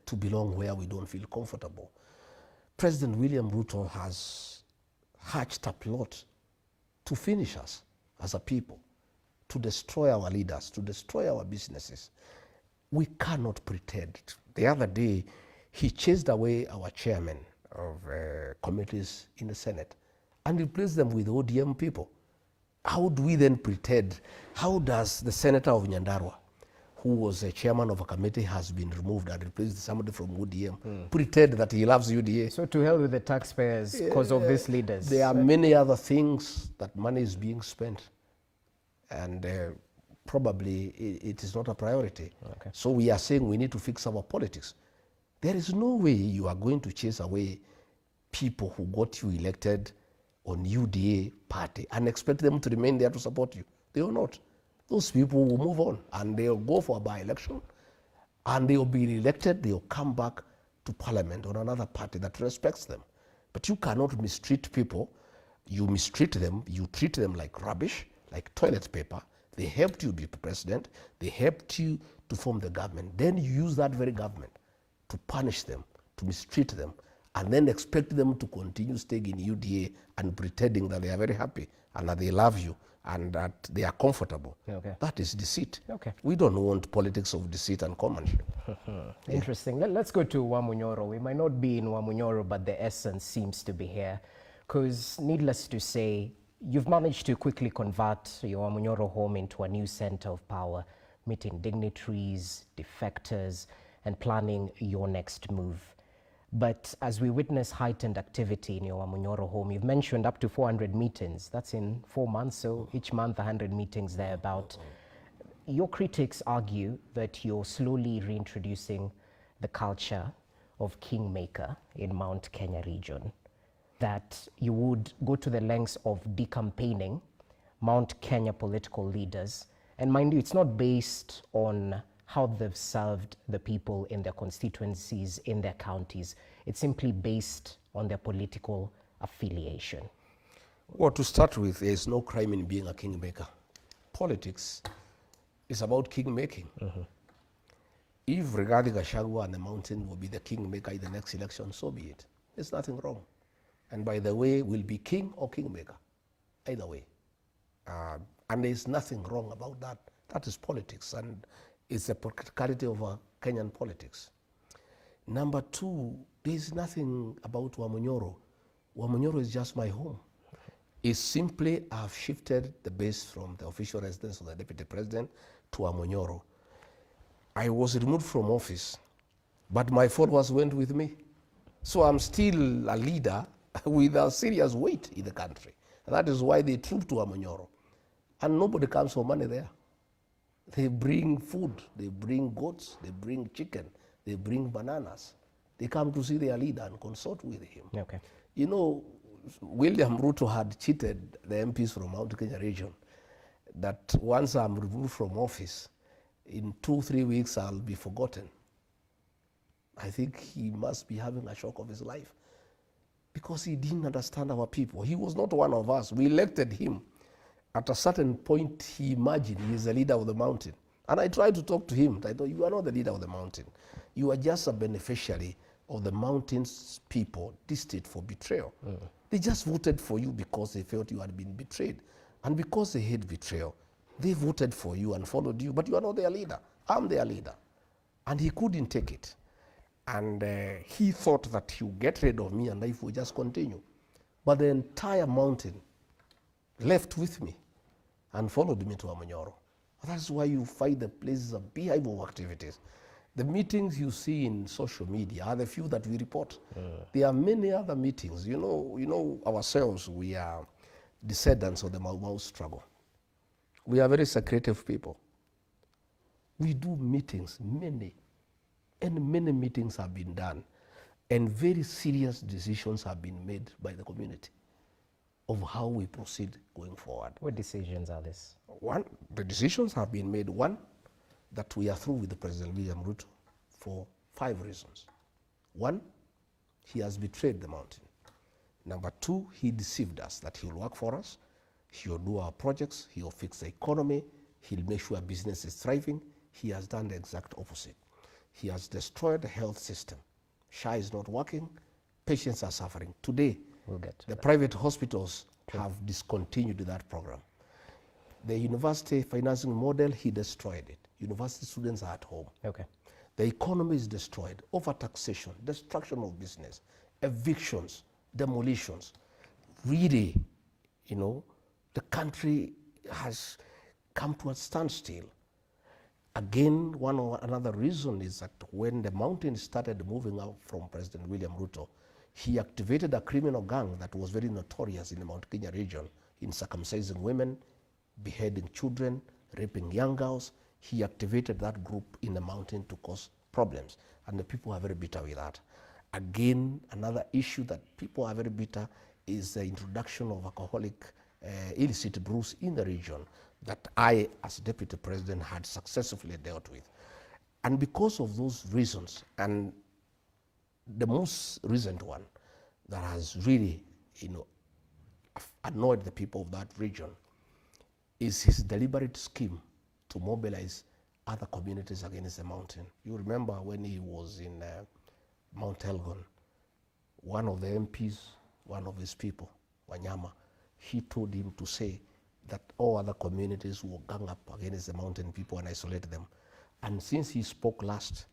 to belong where we don't feel comfortable. President William Ruto has hatched a plot to finish us as a people, to destroy our leaders, to destroy our businesses. We cannot pretend. The other day, he chased away our chairman of committees in the Senate and replaced them with ODM people. How do we then pretend? How does the senator of Nyandarua, who was a chairman of a committee, has been removed and replaced somebody from UDM, pretend that he loves UDA? So to hell with the taxpayers because of these leaders. There are many other things that money is being spent, and probably it is not a priority. Okay. So we are saying we need to fix our politics. There is no way you are going to chase away people who got you elected on UDA party and expect them to remain there to support you. They will not. Those people will move on and they'll go for a by-election and they'll be elected, they'll come back to parliament on another party that respects them. But you cannot mistreat people. You mistreat them, you treat them like rubbish, like toilet paper. They helped you be president, they helped you to form the government. Then you use that very government to punish them, to mistreat them, and then expect them to continue staying in UDA and pretending that they are very happy and that they love you and that they are comfortable. Okay. That is deceit. Okay. We don't want politics of deceit and commanship. Interesting. Let's go to Wamunyoro. We might not be in Wamunyoro, but the essence seems to be here. Because needless to say, you've managed to quickly convert your Wamunyoro home into a new center of power, meeting dignitaries, defectors, and planning your next move. But as we witness heightened activity in your Wamunyoro home, you've mentioned up to 400 meetings. That's in 4 months, so each month 100 meetings thereabout. Your critics argue that you're slowly reintroducing the culture of kingmaker in Mount Kenya region, that you would go to the lengths of decampaigning Mount Kenya political leaders. And mind you, it's not based on how they've served the people in their constituencies, in their counties. It's simply based on their political affiliation. Well, to start with, there is no crime in being a kingmaker. Politics is about kingmaking. If Rigathi Gachagua and the mountain will be the kingmaker in the next election, so be it. There's nothing wrong. And by the way, we'll be king or kingmaker, either way. And there's nothing wrong about that. That is politics, and it's the practicality of Kenyan politics. Number two, there's nothing about Wamunyoro. Wamunyoro is just my home. It's simply I've shifted the base from the official residence of the deputy president to Wamunyoro. I was removed from office, but my followers went with me. So I'm still a leader with a serious weight in the country. And that is why they troop to Wamunyoro. And nobody comes for money there. They bring food, they bring goats, they bring chicken, they bring bananas. They come to see their leader and consult with him. Okay. You know, William Ruto had cheated the MPs from Mount Kenya region that once I'm removed from office, in 2-3 weeks I'll be forgotten. I think he must be having a shock of his life because he didn't understand our people. He was not one of us. We elected him. At a certain point, he imagined he's the leader of the mountain. And I tried to talk to him. I thought, you are not the leader of the mountain. You are just a beneficiary of the mountain's people destined for betrayal. They just voted for you because they felt you had been betrayed. And because they hate betrayal, they voted for you and followed you. But you are not their leader. I'm their leader. And he couldn't take it. And he thought that he would get rid of me and life would just continue. But the entire mountain left with me and followed me to Amanyoro. That's why you find the places of beehive of activities. The meetings you see in social media are the few that we report. There are many other meetings. You know ourselves, we are descendants of the Mau Mau struggle. We are very secretive people. We do meetings, many meetings have been done, and very serious decisions have been made by the community of how we proceed going forward. What decisions are these? One, the decisions have been made. One, that we are through with the President William Ruto for 5 reasons. One, he has betrayed the mountain. Number 2, he deceived us that he will work for us, he will do our projects, he will fix the economy, he'll make sure business is thriving. He has done the exact opposite. He has destroyed the health system. SHA is not working, patients are suffering. Today, the private hospitals have discontinued that program. The university financing model, he destroyed it. University students are at home. Okay. The economy is destroyed, overtaxation, destruction of business, evictions, demolitions. Really, the country has come to a standstill. Again, one or another reason is that when the mountain started moving out from President William Ruto, he activated a criminal gang that was very notorious in the Mount Kenya region in circumcising women, beheading children, raping young girls. He activated that group in the mountain to cause problems, and the people are very bitter with that. Again, another issue that people are very bitter is the introduction of alcoholic illicit brews in the region that I, as Deputy President, had successfully dealt with. And because of those reasons, and the most recent one that has really, annoyed the people of that region is his deliberate scheme to mobilize other communities against the mountain. You remember when he was in Mount Elgon, one of the MPs, one of his people, Wanyama, he told him to say that all other communities will gang up against the mountain people and isolate them. And since he spoke last,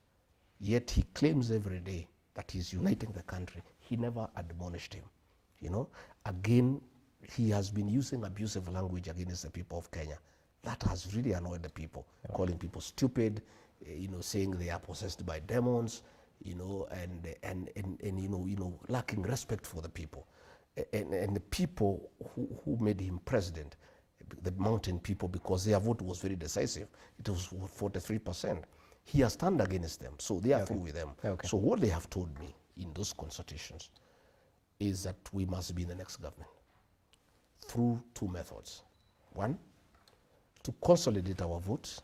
yet he claims every day that he's uniting the country. He never admonished him. Again, he has been using abusive language against the people of Kenya. That has really annoyed the people, calling people stupid, saying they are possessed by demons, and lacking respect for the people. And the people who made him president, the mountain people, because their vote was very decisive. It was 43%. He has turned against them, so they are through with them. So what they have told me in those consultations is that we must be in the next government through 2 methods. One, to consolidate our votes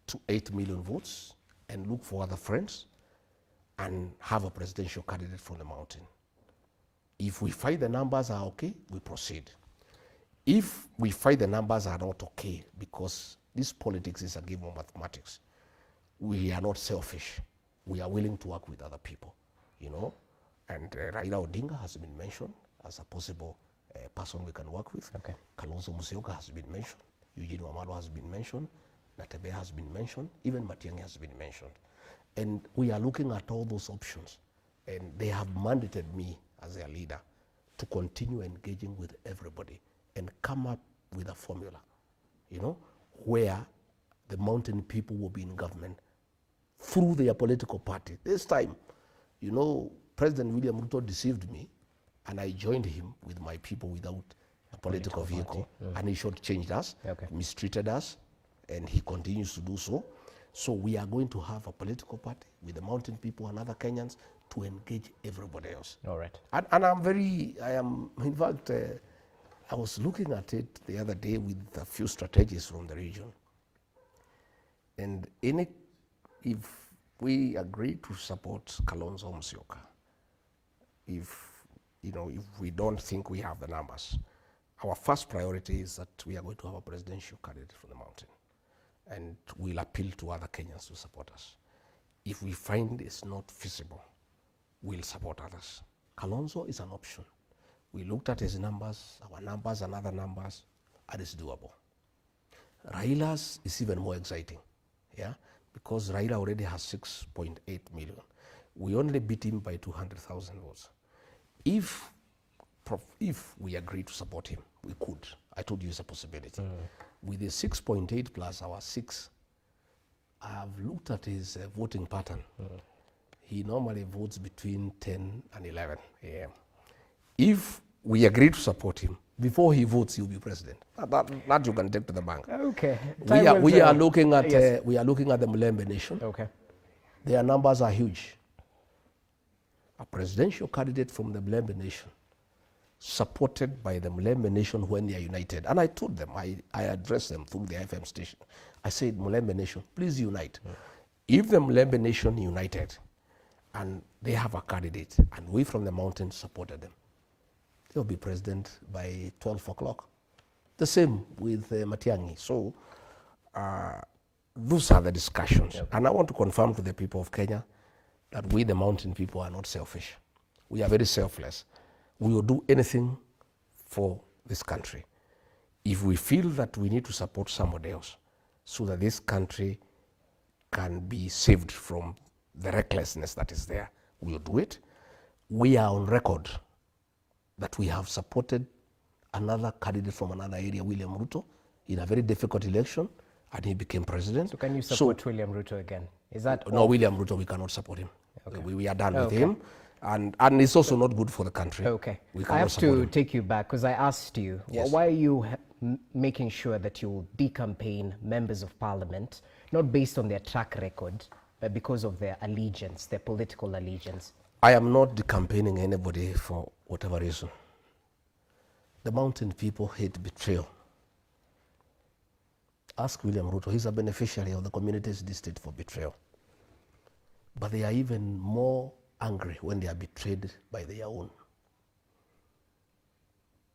to 8 million votes and look for other friends and have a presidential candidate from the mountain. If we find the numbers are okay, we proceed. If we find the numbers are not okay, because this politics is a game of mathematics, we are not selfish. We are willing to work with other people, And Raila Odinga has been mentioned as a possible person we can work with. Kalonzo Musyoka has been mentioned. Eugene Wamalwa has been mentioned. Natebe has been mentioned. Even Matiang'i has been mentioned. And we are looking at all those options. And they have mandated me as their leader to continue engaging with everybody and come up with a formula, where the mountain people will be in government through their political party. This time, President William Ruto deceived me, and I joined him with my people without a political vehicle, and he shortchanged us, mistreated us, and he continues to do so. So we are going to have a political party with the mountain people and other Kenyans to engage everybody else. All right. And in fact, I was looking at it the other day with a few strategies from the region. And if we agree to support Kalonzo Musyoka, if we don't think we have the numbers, our first priority is that we are going to have a presidential candidate from the mountain, and we'll appeal to other Kenyans to support us. If we find it's not feasible, we'll support others. Kalonzo is an option. We looked at his numbers, our numbers and other numbers, and it's doable. Raila's is even more exciting, because Raila already has 6.8 million. We only beat him by 200,000 votes. If we agree to support him, we could. I told you it's a possibility. With the 6.8 plus our 6, I have looked at his voting pattern. He normally votes between 10 and 11 a.m. If we agree to support him, before he votes, he'll be president. That you can take to the bank. Okay. We are looking at the Mulembe Nation. Okay. Their numbers are huge. A presidential candidate from the Mulembe Nation, supported by the Mulembe Nation when they are united. And I told them, I addressed them through the FM station. I said, Mulembe Nation, please unite. If the Mulembe Nation united and they have a candidate and we from the mountain supported them, they'll be president by 12 o'clock. The same with Matiang'i. So those are the discussions. Yep. And I want to confirm to the people of Kenya that we, the mountain people, are not selfish. We are very selfless. We will do anything for this country. If we feel that we need to support somebody else so that this country can be saved from the recklessness that is there, we will do it. We are on record that we have supported another candidate from another area, William Ruto, in a very difficult election, and he became president. So can you support William Ruto again? Is that no, William Ruto, we cannot support him. Okay. We are done with him. And it's also not good for the country. Okay. I have to take you back because I asked you, why are you making sure that you will decampaign members of parliament, not based on their track record, but because of their allegiance, their political allegiance? I am not decampaigning anybody for whatever reason. The mountain people hate betrayal. Ask William Ruto, he's a beneficiary of the community's district for betrayal. But they are even more angry when they are betrayed by their own.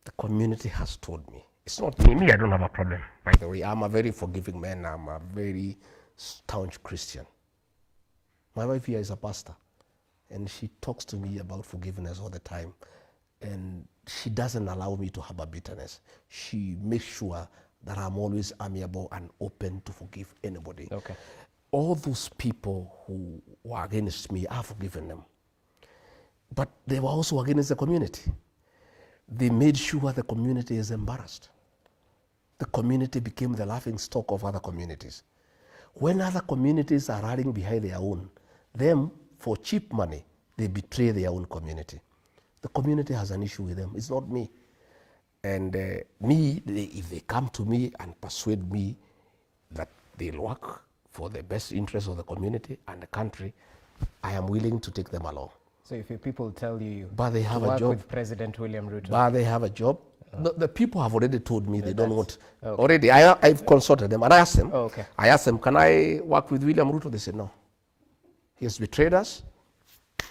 The community has told me. It's not me, I don't have a problem. By the way, I'm a very forgiving man. I'm a very staunch Christian. My wife here is a pastor, and she talks to me about forgiveness all the time. And she doesn't allow me to have a bitterness. She makes sure that I'm always amiable and open to forgive anybody. Okay. All those people who were against me, I've forgiven them. But they were also against the community. They made sure the community is embarrassed. The community became the laughing stock of other communities. When other communities are rallying behind their own, them, for cheap money, they betray their own community. The community has an issue with them. It's not me. And if they come to me and persuade me that they'll work for the best interest of the community and the country, I am willing to take them along. So if your people tell you but they have to work a job with President William Ruto, but they have a job, the people have already told me they don't want. Okay. Already, I've consulted them and I asked them. I asked them, can I work with William Ruto? They said no. He has betrayed us.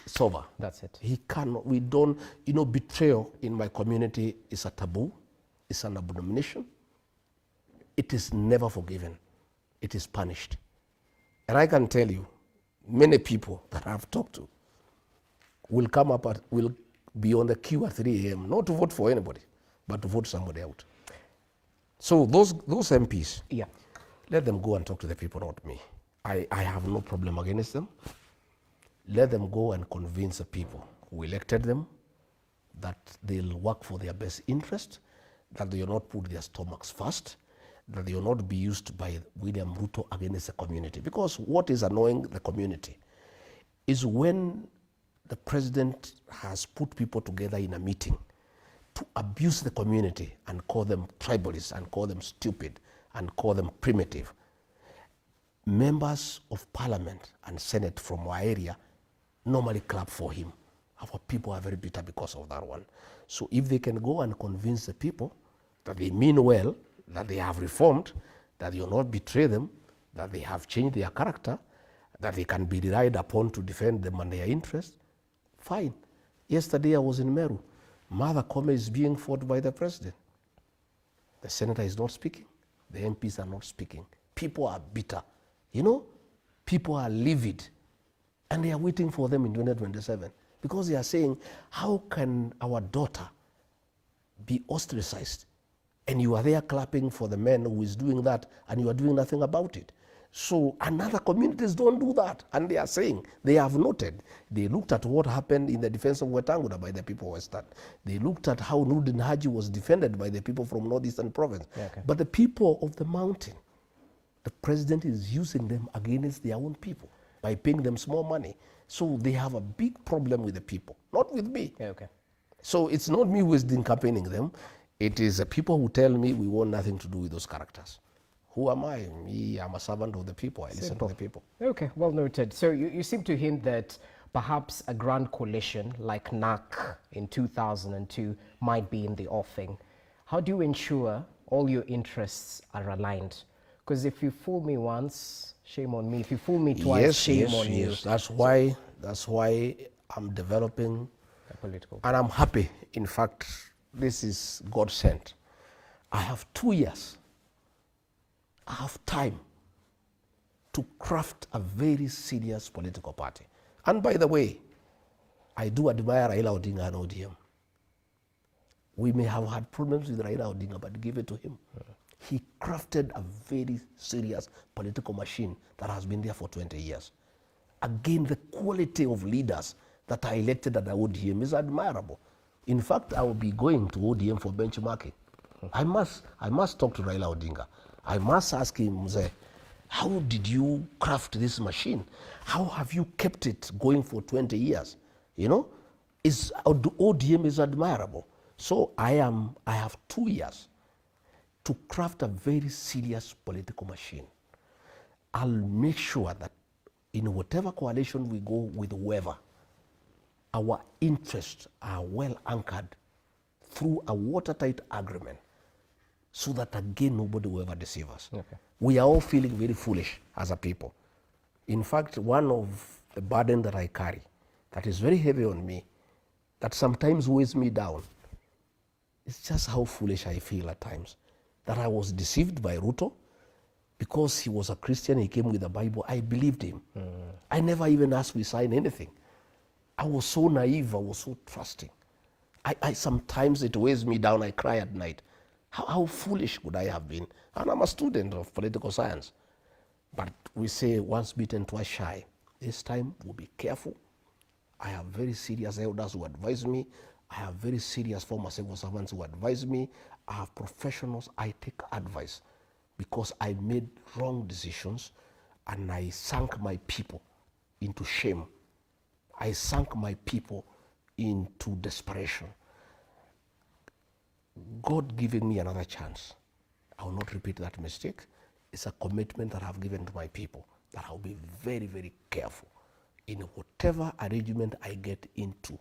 It's over. That's it. He cannot. We don't. You know, betrayal in my community is a taboo. It's an abomination. It is never forgiven. It is punished. And I can tell you, many people that I've talked to will come up will be on the queue at 3 a.m. not to vote for anybody, but to vote somebody out. So those MPs, let them go and talk to the people, not me. I have no problem against them. Let them go and convince the people who elected them that they'll work for their best interest, that they will not put their stomachs first, that they will not be used by William Ruto against the community. Because what is annoying the community is when the president has put people together in a meeting to abuse the community and call them tribalists and call them stupid and call them primitive. Members of parliament and senate from our area normally clap for him. Our people are very bitter because of that one. So if they can go and convince the people that they mean well, that they have reformed, that they will not betray them, that they have changed their character, that they can be relied upon to defend them and their interests, fine. Yesterday I was in Meru. Mother Kome is being fought by the president. The senator is not speaking. The MPs are not speaking. People are bitter. You know, people are livid. And they are waiting for them in 2027 because they are saying, how can our daughter be ostracized? And you are there clapping for the man who is doing that and you are doing nothing about it. So, and other communities don't do that. And they are saying, they have noted, they looked at what happened in the defense of Wetangula by the people of Western. They looked at how Nurdin Haji was defended by the people from Northeastern Province. But the people of the mountain, the president is using them against their own people by paying them small money. So they have a big problem with the people, not with me. So it's not me who is campaigning them. It is the people who tell me we want nothing to do with those characters. Who am I? Me, I'm a servant of the people. I listen to the people. Okay, well noted. So you seem to hint that perhaps a grand coalition like NAC in 2002 might be in the offing. How do you ensure all your interests are aligned? Because if you fool me once, shame on me. If you fool me twice, shame on you. That's why I'm developing a political. And I'm happy. In fact, this is God sent. I have 2 years. I have time to craft a very serious political party. And by the way, I do admire Raila Odinga and ODM. We may have had problems with Raila Odinga, but give it to him. He crafted a very serious political machine that has been there for 20 years. Again, the quality of leaders that are elected at the ODM is admirable. In fact, I will be going to ODM for benchmarking. I must talk to Raila Odinga. I must ask him, how did you craft this machine? How have you kept it going for 20 years? You know, ODM is admirable. So I have 2 years to craft a very serious political machine. I'll make sure that in whatever coalition we go with whoever, our interests are well anchored through a watertight agreement, so that again nobody will ever deceive us. We are all feeling very foolish as a people. In fact, one of the burden that I carry that is very heavy on me, that sometimes weighs me down, is just how foolish I feel at times. That I was deceived by RUTO because he was a Christian, he came with the Bible, I believed him. I never even asked we sign anything. I was so naive, I was so trusting. I sometimes it weighs me down, I cry at night. How foolish could I have been? And I'm a student of political science. But we say once bitten, twice shy. This time we'll be careful. I have very serious elders who advise me. I have very serious former civil servants who advise me. I have professionals, I take advice because I made wrong decisions and I sank my people into shame. I sank my people into desperation. God giving me another chance. I will not repeat that mistake. It's a commitment that I've given to my people that I'll be very, very careful in whatever arrangement I get into.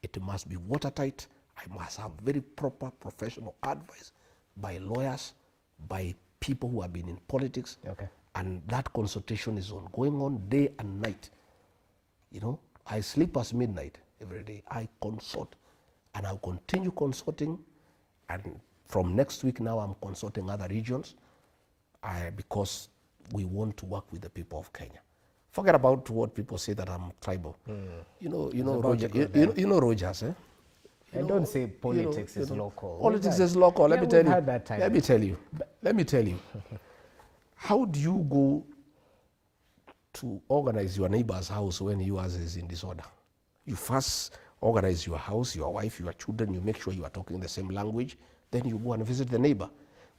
It must be watertight. I must have very proper professional advice by lawyers, by people who have been in politics. And that consultation is going on day and night. You know, I sleep past midnight every day. I consult and I'll continue consulting. And from next week now, I'm consulting other regions because we want to work with the people of Kenya. Forget about what people say that I'm tribal. You know, Rogers, eh? And don't say politics is local. Politics is local. Let me tell you. How do you go to organize your neighbor's house when yours is in disorder? You first organize your house, your wife, your children, you make sure you are talking the same language, then you go and visit the neighbor.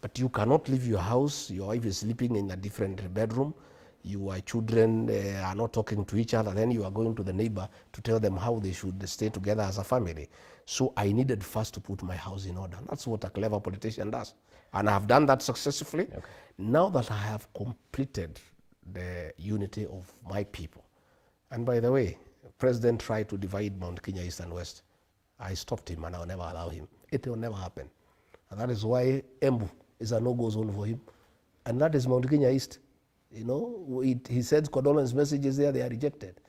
But you cannot leave your house, your wife is sleeping in a different bedroom, your children are not talking to each other, then you are going to the neighbor to tell them how they should stay together as a family. So I needed first to put my house in order. That's what a clever politician does. And I have done that successfully. Now that I have completed the unity of my people, and by the way, the president tried to divide Mount Kenya East and West. I stopped him and I'll never allow him. It will never happen. And that is why Embu is a no-go zone for him. And that is Mount Kenya East. You know, he sends condolence messages there, they are rejected.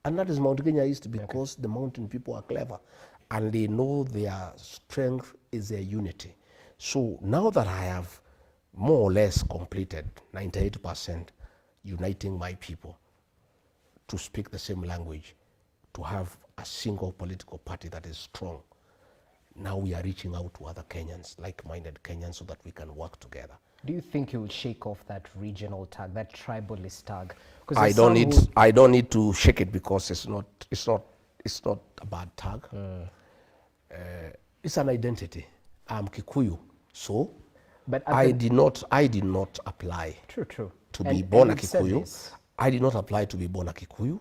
And that is Mount Kenya East because the mountain people are clever and they know their strength is their unity. So now that I have more or less completed 98% uniting my people to speak the same language, to have a single political party that is strong, now we are reaching out to other Kenyans, like-minded Kenyans, so that we can work together. Do you think he will shake off that regional tag, that tribalist tag? I don't need to shake it because it's not a bad tag. It's an identity. I'm Kikuyu, so but I did not apply to be born a Kikuyu. I did not apply to be born a Kikuyu.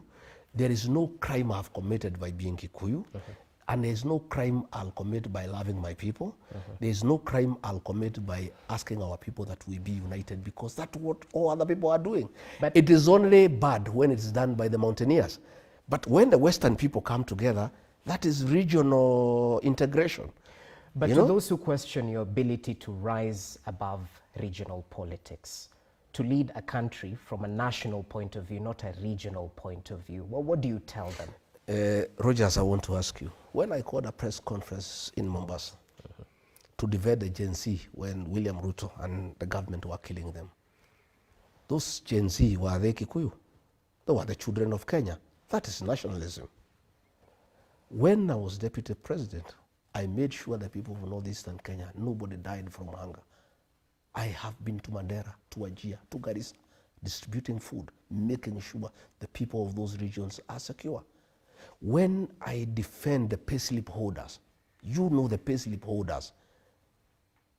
There is no crime I've committed by being Kikuyu, and there is no crime I'll commit by loving my people. There is no crime I'll commit by asking our people that we be united, because that's what all other people are doing. But it is only bad when it's done by the mountaineers. But when the Western people come together, that is regional integration. But to those who question your ability to rise above regional politics, to lead a country from a national point of view, not a regional point of view, what do you tell them? Rogers, I want to ask you, when I called a press conference in Mombasa to divert the Gen Z when William Ruto and the government were killing them, those Gen Z, were they Kikuyu? They were the children of Kenya. That is nationalism. When I was deputy president, I made sure that people of northeastern Kenya, nobody died from hunger. I have been to Mandera, to Wajir, to Garissa, distributing food, making sure the people of those regions are secure. When I defend the payslip holders, you know the payslip holders,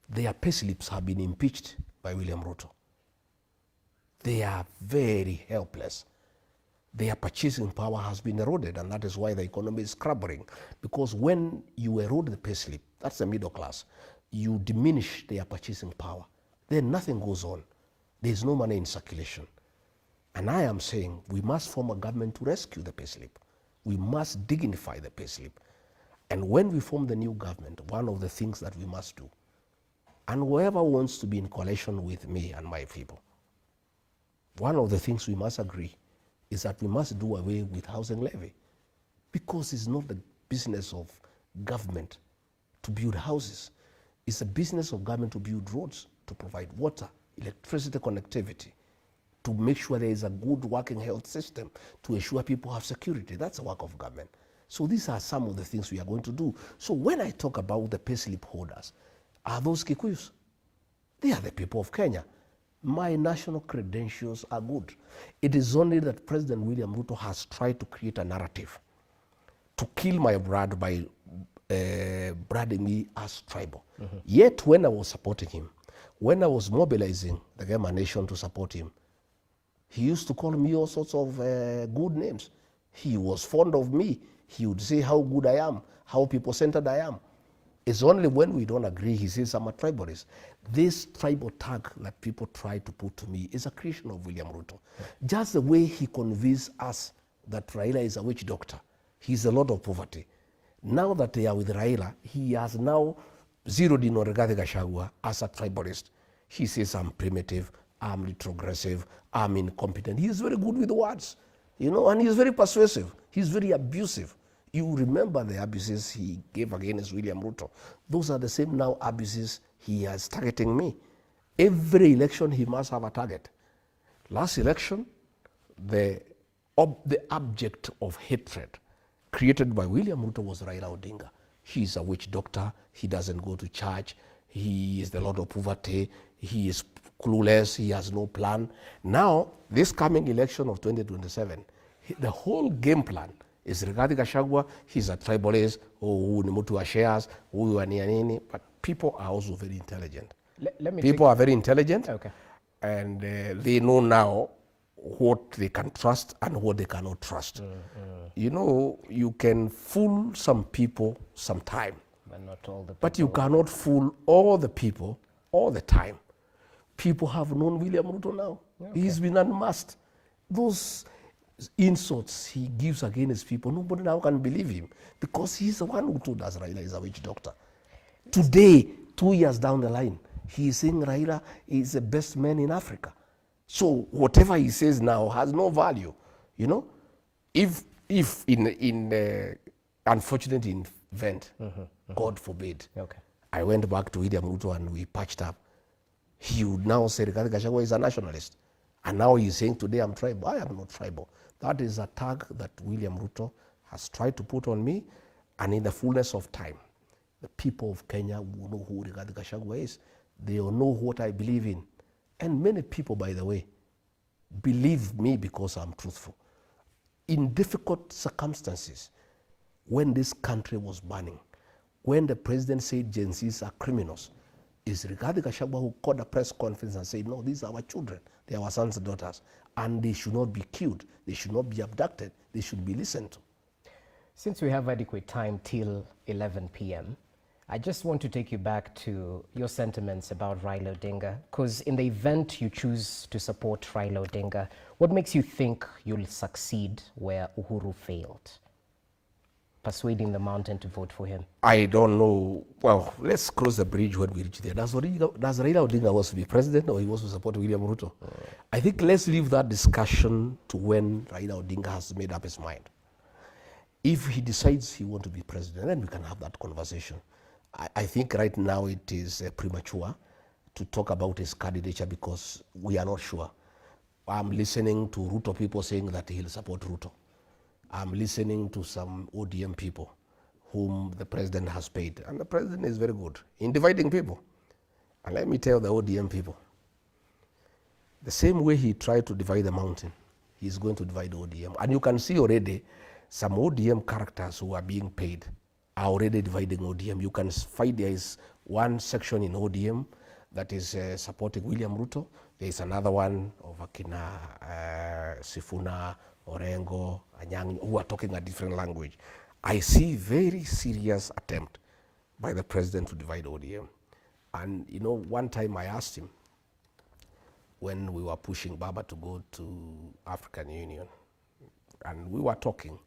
their payslips have been impeached by William Ruto. They are very helpless. Their purchasing power has been eroded, and that is why the economy is crumbling. Because when you erode the payslip, that's the middle class, you diminish their purchasing power, then nothing goes on. There's no money in circulation. And I am saying we must form a government to rescue the payslip. We must dignify the payslip. And when we form the new government, one of the things that we must do, and whoever wants to be in coalition with me and my people, one of the things we must agree is that we must do away with housing levy, because it's not the business of government to build houses. It's the business of government to build roads, to provide water, electricity connectivity, to make sure there is a good working health system, to ensure people have security. That's the work of government. So these are some of the things we are going to do. So when I talk about the payslip holders, are those Kikuyus? They are the people of Kenya. My national credentials are good. It is only that President William Ruto has tried to create a narrative to kill my blood by branding me as tribal. Yet when I was supporting him, when I was mobilizing the Gema nation to support him, he used to call me all sorts of good names. He was fond of me. He would say how good I am, how people-centered I am. It's only when we don't agree, he says I'm a tribalist. This tribal tag that people try to put to me is a creation of William Ruto. Just the way he convinced us that Raila is a witch doctor. He's a lot of poverty. Now that they are with Raila, he has now zeroed in on Rigathi Gachagua as a tribalist. He says I'm primitive, I'm retrogressive, I'm incompetent. He is very good with words, and he's very persuasive. He's very abusive. You remember the abuses he gave against William Ruto. Those are the same now abuses he is targeting me. Every election he must have a target. Last election, the object of hatred created by William Ruto was Raila Odinga. He's a witch doctor. He doesn't go to church. He is the Lord of poverty. He is clueless. He has no plan. Now, this coming election of 2027, the whole game plan is Rigathi Gachagua. He's a tribalist, huyu ni mtu wa shares, huyu ni nini. But people are also very intelligent. People are very intelligent, okay, and they know now what they can trust and what they cannot trust. You can fool some people sometime, but not all the people. But you cannot fool all the people all the time. People have known William Ruto now. Okay. He's been unmasked. Those insults he gives against people, nobody now can believe him, because he's the one who told us Raila is a witch doctor. Today, 2 years down the line, he is saying Raila is the best man in Africa. So whatever he says now has no value. If in unfortunate event, God forbid, okay, I went back to William Ruto and we patched up, he would now say Rigathi Gachagua is a nationalist. And now he's saying today I'm tribal. I am not tribal. That is a tag that William Ruto has tried to put on me, and in the fullness of time, the people of Kenya will know who Rigathi Gachagua is. They will know what I believe in. And many people, by the way, believe me because I'm truthful. In difficult circumstances, when this country was burning, when the president said Gen Zs are criminals, is Rigathi Gachagua who called a press conference and said, no, these are our children, they are our sons and daughters, and they should not be killed, they should not be abducted, they should be listened to. Since we have adequate time till 11 p.m., I just want to take you back to your sentiments about Raila Odinga, because in the event you choose to support Raila Odinga, what makes you think you'll succeed where Uhuru failed? Persuading the mountain to vote for him? I don't know. Well, let's cross the bridge when we reach there. Does Raila Odinga want to be president, or he wants to support William Ruto? I think let's leave that discussion to when Raila Odinga has made up his mind. If he decides he wants to be president, then we can have that conversation. I think right now it is premature to talk about his candidature because we are not sure. I'm listening to RUTO people saying that he'll support RUTO. I'm listening to some ODM people whom the president has paid. And the president is very good in dividing people. And let me tell the ODM people, the same way he tried to divide the mountain, he's going to divide ODM. And you can see already some ODM characters who are being paid are already dividing ODM. You can find there is one section in ODM that is supporting William Ruto. There is another one of Akina, Sifuna, Orengo, Anyang, who are talking a different language. I see very serious attempt by the president to divide ODM. And you know, one time I asked him, when we were pushing Baba to go to African Union, and we were talking.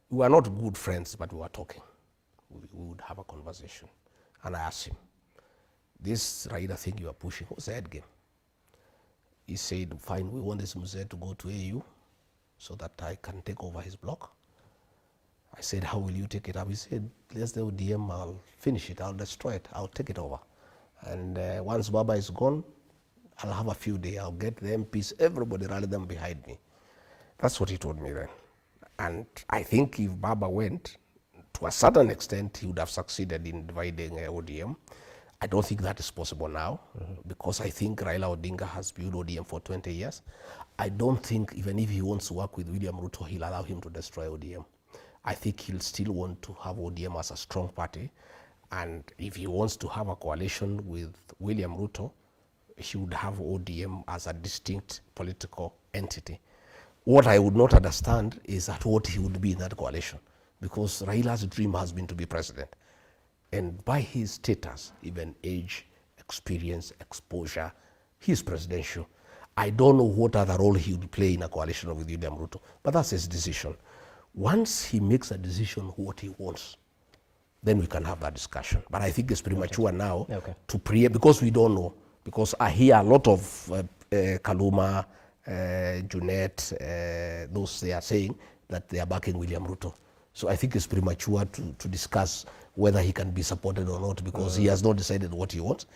We were not good friends, but we were talking. We would have a conversation. And I asked him, this Raila thing you are pushing, what's the head game? He said, fine, we want this Mzee to go to AU so that I can take over his block. I said, how will you take it up? He said, let's do ODM, I'll finish it, I'll destroy it, I'll take it over. And once Baba is gone, I'll have a few days, I'll get the MPs, everybody rally them behind me. That's what he told me then. And I think if Baba went, to a certain extent, he would have succeeded in dividing ODM. I don't think that is possible now, because I think Raila Odinga has built ODM for 20 years. I don't think, even if he wants to work with William Ruto, he'll allow him to destroy ODM. I think he'll still want to have ODM as a strong party. And if he wants to have a coalition with William Ruto, he would have ODM as a distinct political entity. What I would not understand is at what he would be in that coalition, because Raila's dream has been to be president. And by his status, even age, experience, exposure, he's presidential. I don't know what other role he would play in a coalition with William Ruto, but that's his decision. Once he makes a decision what he wants, then we can have that discussion. But I think it's premature now to because we don't know. Because I hear a lot of Kaluma, Junet, those they are saying that they are backing William Ruto. So I think it's premature to discuss whether he can be supported or not, because he has not decided what he wants.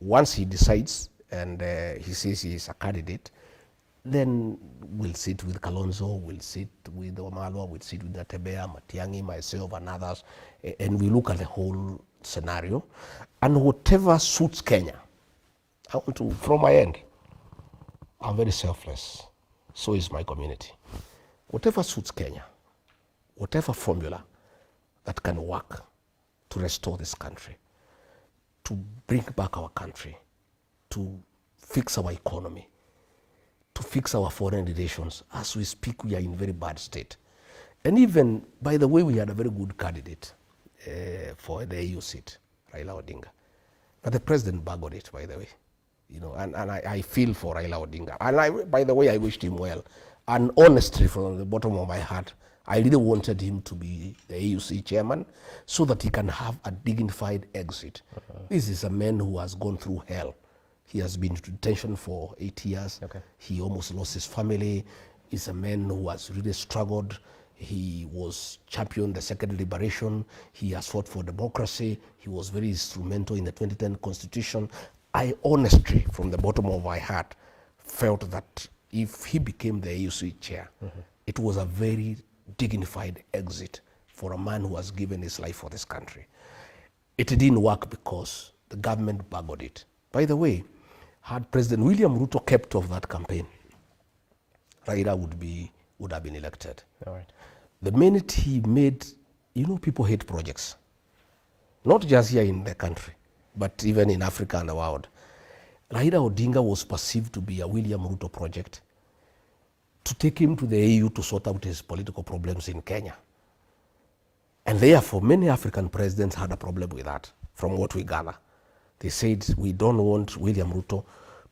Once he decides and he says he is a candidate, then we'll sit with Kalonzo, we'll sit with Wamalwa, we'll sit with Natebea, Matiang'i, myself and others, and we look at the whole scenario. And whatever suits Kenya, I want to, from my end, I'm very selfless. So is my community. Whatever suits Kenya, whatever formula that can work to restore this country, to bring back our country, to fix our economy, to fix our foreign relations. As we speak, we are in very bad state. And even, by the way, we had a very good candidate for the AU seat, Raila Odinga. But the president buggered it, by the way. You know, and I feel for Raila Odinga. And by the way, I wished him well. And honestly, from the bottom of my heart, I really wanted him to be the AUC chairman so that he can have a dignified exit. This is a man who has gone through hell. He has been in detention for 8 years. He almost lost his family. He's a man who has really struggled. He was championed the second liberation. He has fought for democracy. He was very instrumental in the 2010 constitution. I honestly, from the bottom of my heart, felt that if he became the AUC chair, it was a very dignified exit for a man who has given his life for this country. It didn't work because the government buggered it. By the way, Had President William Ruto kept off that campaign, Raila would have been elected. All right. The minute he made, people hate projects. Not just here in the country, but even in Africa and the world. Raila Odinga was perceived to be a William Ruto project to take him to the AU to sort out his political problems in Kenya. And therefore, many African presidents had a problem with that, from what we gather. They said, we don't want William Ruto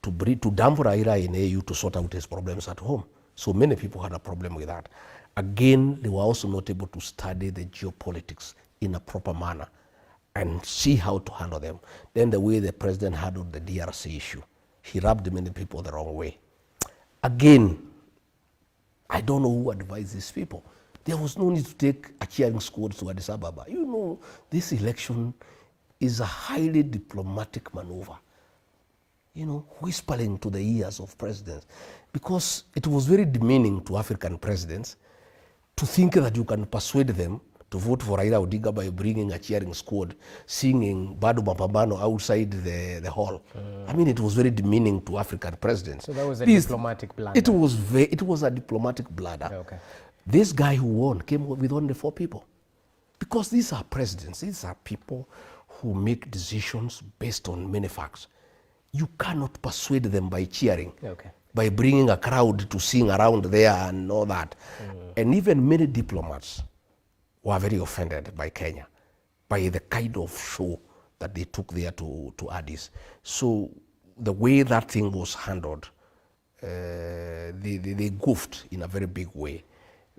to dump Raila in AU to sort out his problems at home. So many people had a problem with that. Again, they were also not able to study the geopolitics in a proper manner and see how to handle them. Then the way the president handled the DRC issue, he rubbed many people the wrong way. Again, I don't know who advised these people. There was no need to take a cheering squad to Addis Ababa. This election is a highly diplomatic maneuver, whispering to the ears of presidents, because it was very demeaning to African presidents to think that you can persuade them to vote for Raila Odinga by bringing a cheering squad, singing Bado Mapambano outside the hall. It was very demeaning to African presidents. So that was a diplomatic blunder. It was a diplomatic blunder. Okay. This guy who won came with only 4 people. Because these are presidents, these are people who make decisions based on many facts. You cannot persuade them by cheering, by bringing a crowd to sing around there and all that. And even many diplomats were very offended by Kenya, by the kind of show that they took there to Addis. So the way that thing was handled, they goofed in a very big way.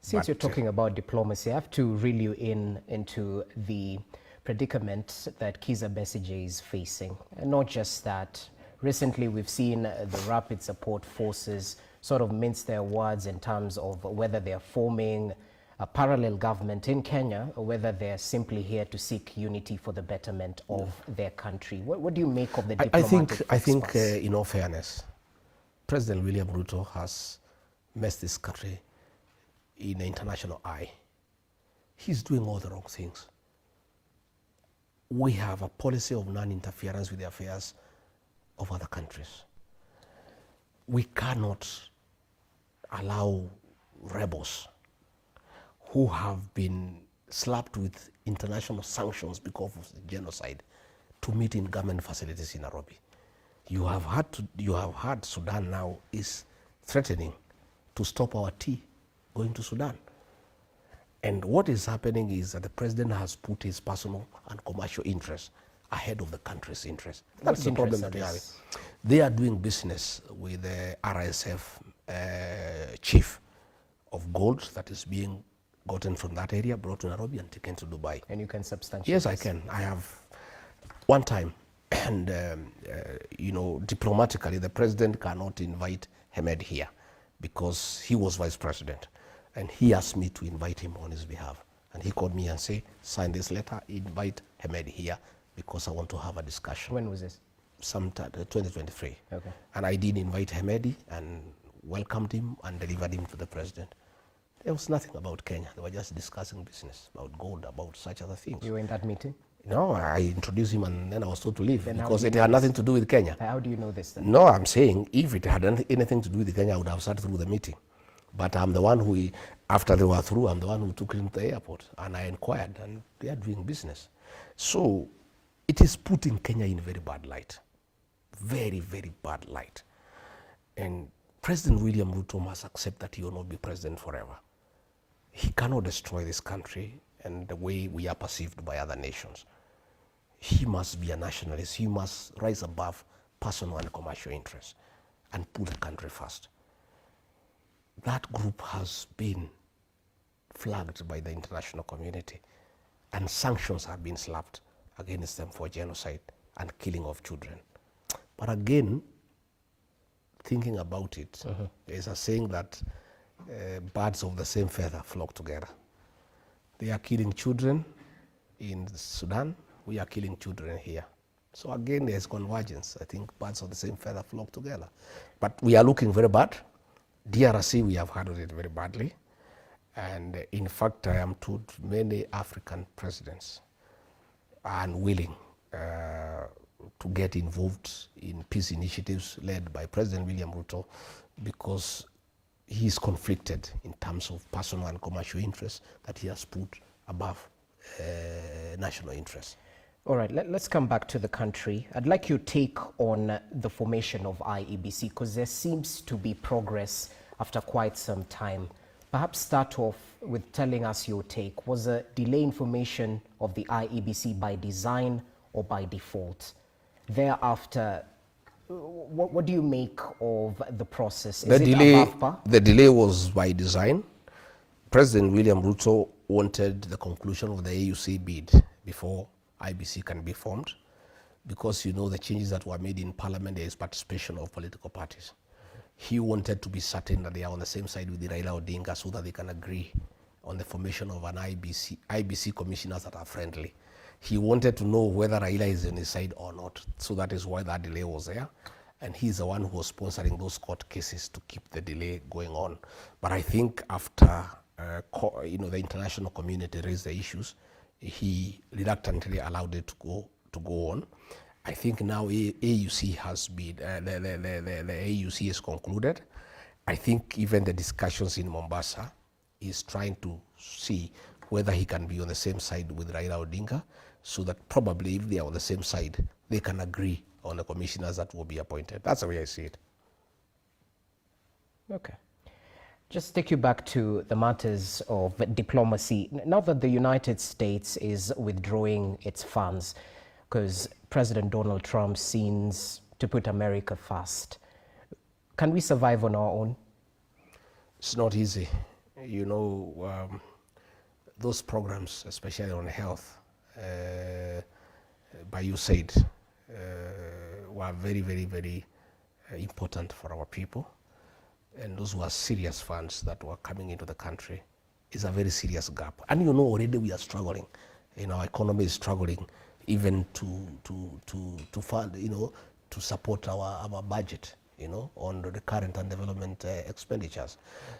Since you're talking about diplomacy, I have to reel you into the predicament that Kizza Besigye is facing. And not just that. Recently, we've seen the Rapid Support Forces sort of mince their words in terms of whether they're forming a parallel government in Kenya or whether they're simply here to seek unity for the betterment of their country. What do you make of the diplomatic I think in all fairness, President William Ruto has messed this country in the international eye. He's doing all the wrong things. We have a policy of non-interference with the affairs of other countries. We cannot allow rebels who have been slapped with international sanctions because of the genocide to meet in government facilities in Nairobi. You have heard Sudan now is threatening to stop our tea going to Sudan. And what is happening is that the president has put his personal and commercial interests ahead of the country's interests. That's the problem that we have. They are doing business with the RSF chief of gold that is being gotten from that area, brought to Nairobi and taken to Dubai. And you can substantiate Yes, I can. I have one time. And, diplomatically, the president cannot invite Hamed here because he was vice president. And he asked me to invite him on his behalf. And he called me and said, sign this letter, invite Hamed here because I want to have a discussion. When was this? Sometime 2023. Okay. And I did invite Hamed and welcomed him and delivered him to the president. There was nothing about Kenya. They were just discussing business, about gold, about such other things. You were in that meeting? No, I introduced him and then I was told to leave because it had nothing to do with Kenya. How do you know this then? No, I'm saying if it had anything to do with Kenya, I would have sat through the meeting. But I'm the one who, after they were through, I'm the one who took him to the airport and I inquired and they are doing business. So it is putting Kenya in a very bad light. Very, very bad light. And President William Ruto must accept that he will not be president forever. He cannot destroy this country and the way we are perceived by other nations. He must be a nationalist. He must rise above personal and commercial interests and put the country first. That group has been flagged by the international community and sanctions have been slapped against them for genocide and killing of children. But again, thinking about it, there's a saying that birds of the same feather flock together. They are killing children in Sudan, we are killing children here. So again, there's convergence. I think birds of the same feather flock together. But we are looking very bad. DRC, we have handled it very badly. And in fact, I am told many African presidents are unwilling to get involved in peace initiatives led by President William Ruto because he is conflicted in terms of personal and commercial interests that he has put above national interests. All right, let's come back to the country. I'd like your take on the formation of IEBC because there seems to be progress after quite some time. Perhaps start off with telling us your take. Was a delay in formation of the IEBC by design or by default? Thereafter, what do you make of the process? Is it above par? The delay was by design. President William Ruto wanted the conclusion of the AUC bid before IBC can be formed because, you know, the changes that were made in parliament, there is participation of political parties. He wanted to be certain that they are on the same side with the Raila Odinga so that they can agree on the formation of an IBC commissioners that are friendly. He wanted to know whether Raila is on his side or not. So that is why that delay was there. And he's the one who was sponsoring those court cases to keep the delay going on. But I think after the international community raised the issues, he reluctantly allowed it to go on. I think now AUC has been, the AUC is concluded. I think even the discussions in Mombasa is trying to see whether he can be on the same side with Raila Odinga, so that probably if they are on the same side, they can agree on the commissioners that will be appointed. That's the way I see it. Okay. Just take you back to the matters of diplomacy. Now that the United States is withdrawing its funds because President Donald Trump seems to put America first, can we survive on our own? It's not easy. You know, those programs, especially on health, by USAID, were very, very, very important for our people. And those were serious funds that were coming into the country. It's a very serious gap. And you know, already we are struggling. You know, our economy is struggling even to fund, you know, to support our budget, you know, on the current and development expenditures.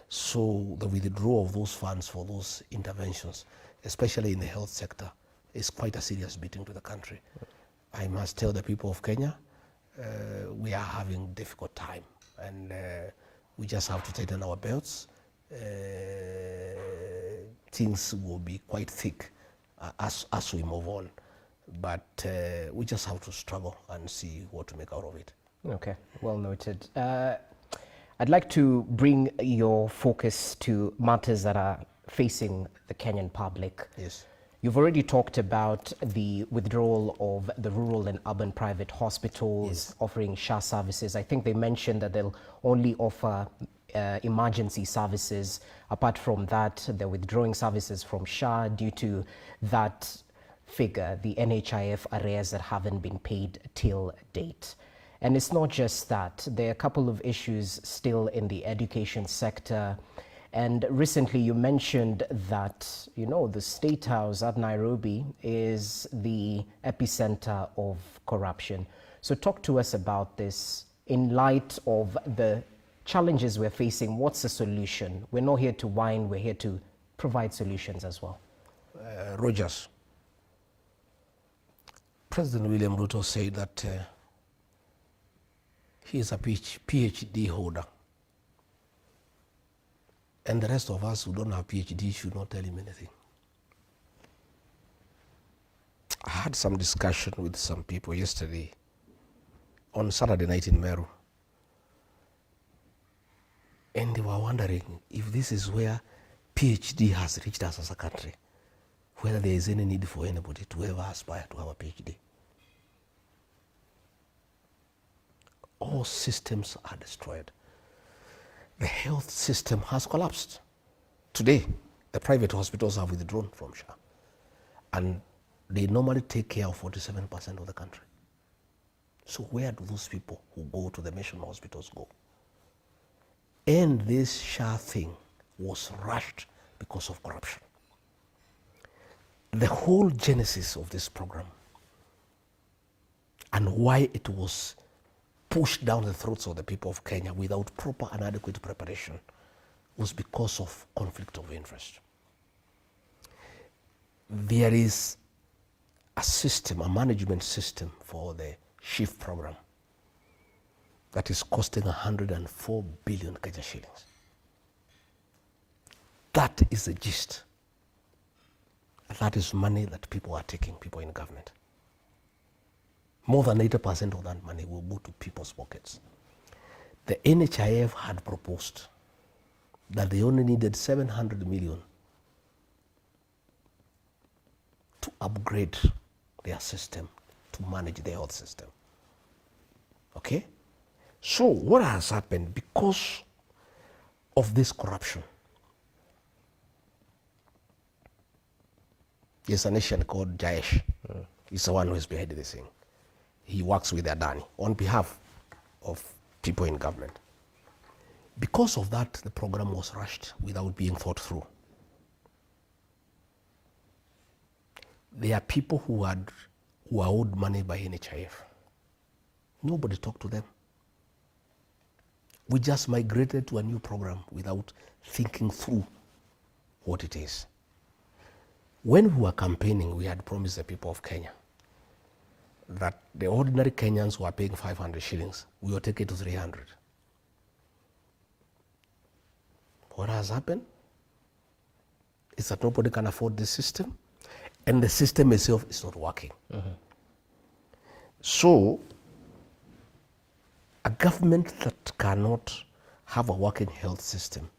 So the withdrawal of those funds for those interventions, especially in the health sector, is quite a serious beating to the country. I must tell the people of Kenya, we are having a difficult time, and we just have to tighten our belts. Things will be quite thick as we move on, but we just have to struggle and see what to make out of it. Okay, well noted. I'd like to bring your focus to matters that are facing the Kenyan public. Yes. You've already talked about the withdrawal of the rural and urban private hospitals, yes, offering SHA services. I think they mentioned that they'll only offer emergency services. Apart from that, they're withdrawing services from SHA due to that figure, the NHIF arrears that haven't been paid till date. And it's not just that. There are a couple of issues still in the education sector. And recently you mentioned that, you know, the State House at Nairobi is the epicenter of corruption. So talk to us about this in light of the challenges we're facing. What's the solution? We're not here to whine, we're here to provide solutions as well. Rogers, President William Ruto said that he is a PhD holder. And the rest of us who don't have PhD should not tell him anything. I had some discussion with some people yesterday on Saturday night in Meru. And they were wondering if this is where PhD has reached us as a country, whether there is any need for anybody to ever aspire to have a PhD. All systems are destroyed. The health system has collapsed. Today, the private hospitals have withdrawn from SHA, and they normally take care of 47% of the country. So where do those people who go to the mission hospitals go? And this SHA thing was rushed because of corruption. The whole genesis of this program and why it was pushed down the throats of the people of Kenya without proper and adequate preparation was because of conflict of interest. There is a system, a management system for the shift program that is costing 104 billion Kenya shillings. That is the gist. That is money that people are taking, people in government. More than 80% of that money will go to people's pockets. The NHIF had proposed that they only needed 700 million to upgrade their system, to manage the health system. Okay? So what has happened because of this corruption? There's a nation called Jayesh. He's the one who is behind this thing. He works with Adani on behalf of people in government. Because of that, the program was rushed without being thought through. There are people who are owed money by NHIF. Nobody talked to them. We just migrated to a new program without thinking through what it is. When we were campaigning, we had promised the people of Kenya that the ordinary Kenyans who are paying 500 shillings, we will take it to 300. What has happened is that nobody can afford the system, and the system itself is not working. So, a government that cannot have a working health system,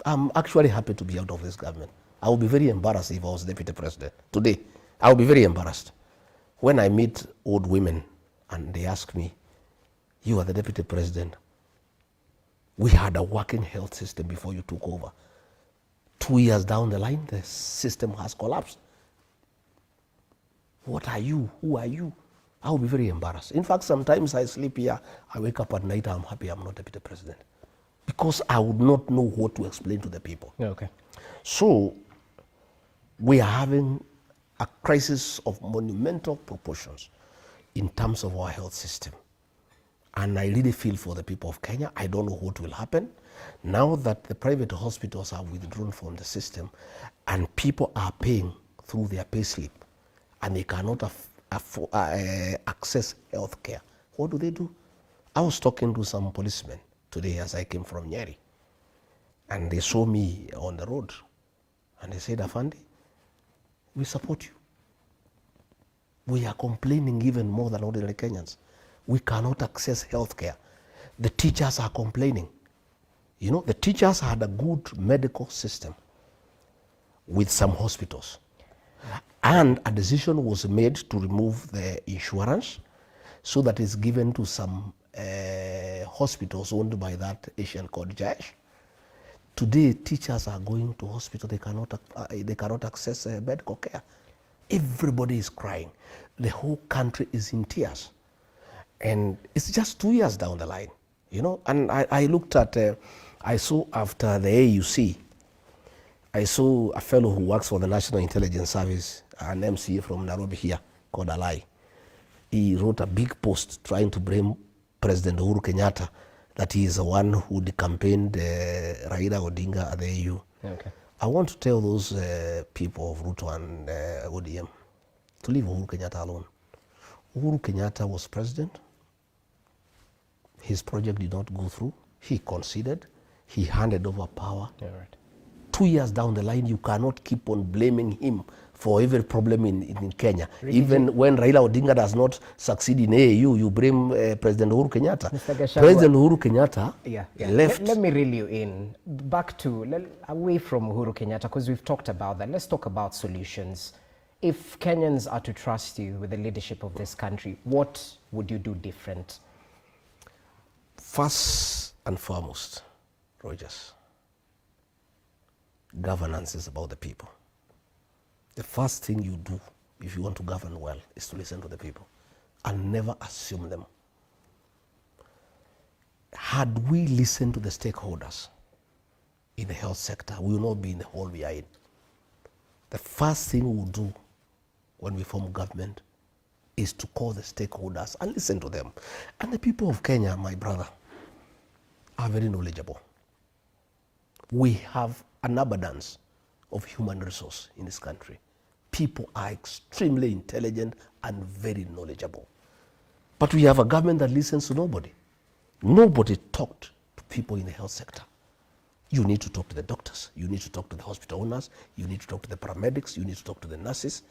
I'm actually happy to be out of this government. I would be very embarrassed if I was deputy president. Today, I would be very embarrassed. When I meet old women and they ask me, you are the deputy president, we had a working health system before you took over. 2 years down the line, the system has collapsed. What are you? Who are you? I will be very embarrassed. In fact, sometimes I sleep here, I wake up at night, I'm happy I'm not deputy president. Because I would not know what to explain to the people. Okay. So, we are having a crisis of monumental proportions in terms of our health system. And I really feel for the people of Kenya. I don't know what will happen. Now that the private hospitals are withdrawn from the system and people are paying through their pay slip and they cannot access health care, what do? I was talking to some policemen today as I came from Nyeri, and they saw me on the road and they said, Afandi, we support you. We are complaining even more than ordinary Kenyans. We cannot access health care. The teachers are complaining. You know, the teachers had a good medical system with some hospitals. And a decision was made to remove the insurance so that it's given to some hospitals owned by that Asian called Jayesh. Today, teachers are going to hospital, they cannot access medical care. Everybody is crying. The whole country is in tears. And it's just 2 years down the line, you know. And I looked at, I saw after the AUC, I saw a fellow who works for the National Intelligence Service, an MCA from Nairobi here, called Alai. He wrote a big post trying to blame President Uhuru Kenyatta that he is the one who campaigned Raila Odinga at the AU. Okay. I want to tell those people of RUTO and ODM to leave Uhuru Kenyatta alone. Uhuru Kenyatta was president. His project did not go through. He conceded. He handed over power. Yeah, right. 2 years down the line, you cannot keep on blaming him for every problem in Kenya. Rigathi. Even when Raila Odinga does not succeed in AU, you blame President Uhuru Kenyatta. Mr. Gachagua, President Uhuru Kenyatta left. Let me reel you in, back to, away from Uhuru Kenyatta, because we've talked about that. Let's talk about solutions. If Kenyans are to trust you with the leadership of this country, what would you do different? First and foremost, Rogers, governance is about the people. The first thing you do if you want to govern well is to listen to the people and never assume them. Had we listened to the stakeholders in the health sector, we will not be in the hole we are in. The first thing we will do when we form government is to call the stakeholders and listen to them. And the people of Kenya, my brother, are very knowledgeable. We have an abundance of human resource in this country. People are extremely intelligent and very knowledgeable. But we have a government that listens to nobody. Nobody talked to people in the health sector. You need to talk to the doctors. You need to talk to the hospital owners. You need to talk to the paramedics. You need to talk to the nurses.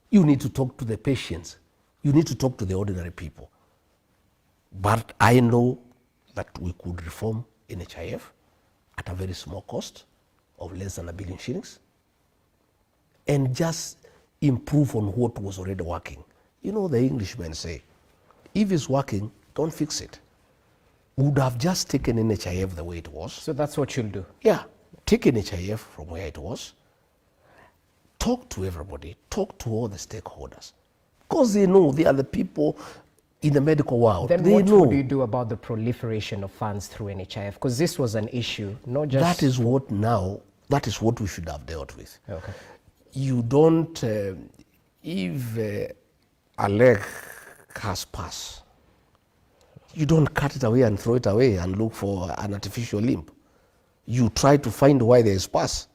You need to talk to the patients. You need to talk to the ordinary people. But I know that we could reform NHIF at a very small cost of less than 1 billion shillings and just improve on what was already working. You know, the Englishmen say, if it's working, don't fix it. Would have just taken NHIF the way it was. So that's what you'll do? Yeah, take NHIF from where it was, talk to everybody, talk to all the stakeholders, because they know they are the people in the medical world. Then they what know. would you do about the proliferation of funds through NHIF? Because this was an issue, not just... That is what we should have dealt with. Okay. You don't, if a leg has pus, you don't cut it away and throw it away and look for an artificial limb. You try to find why there is pus.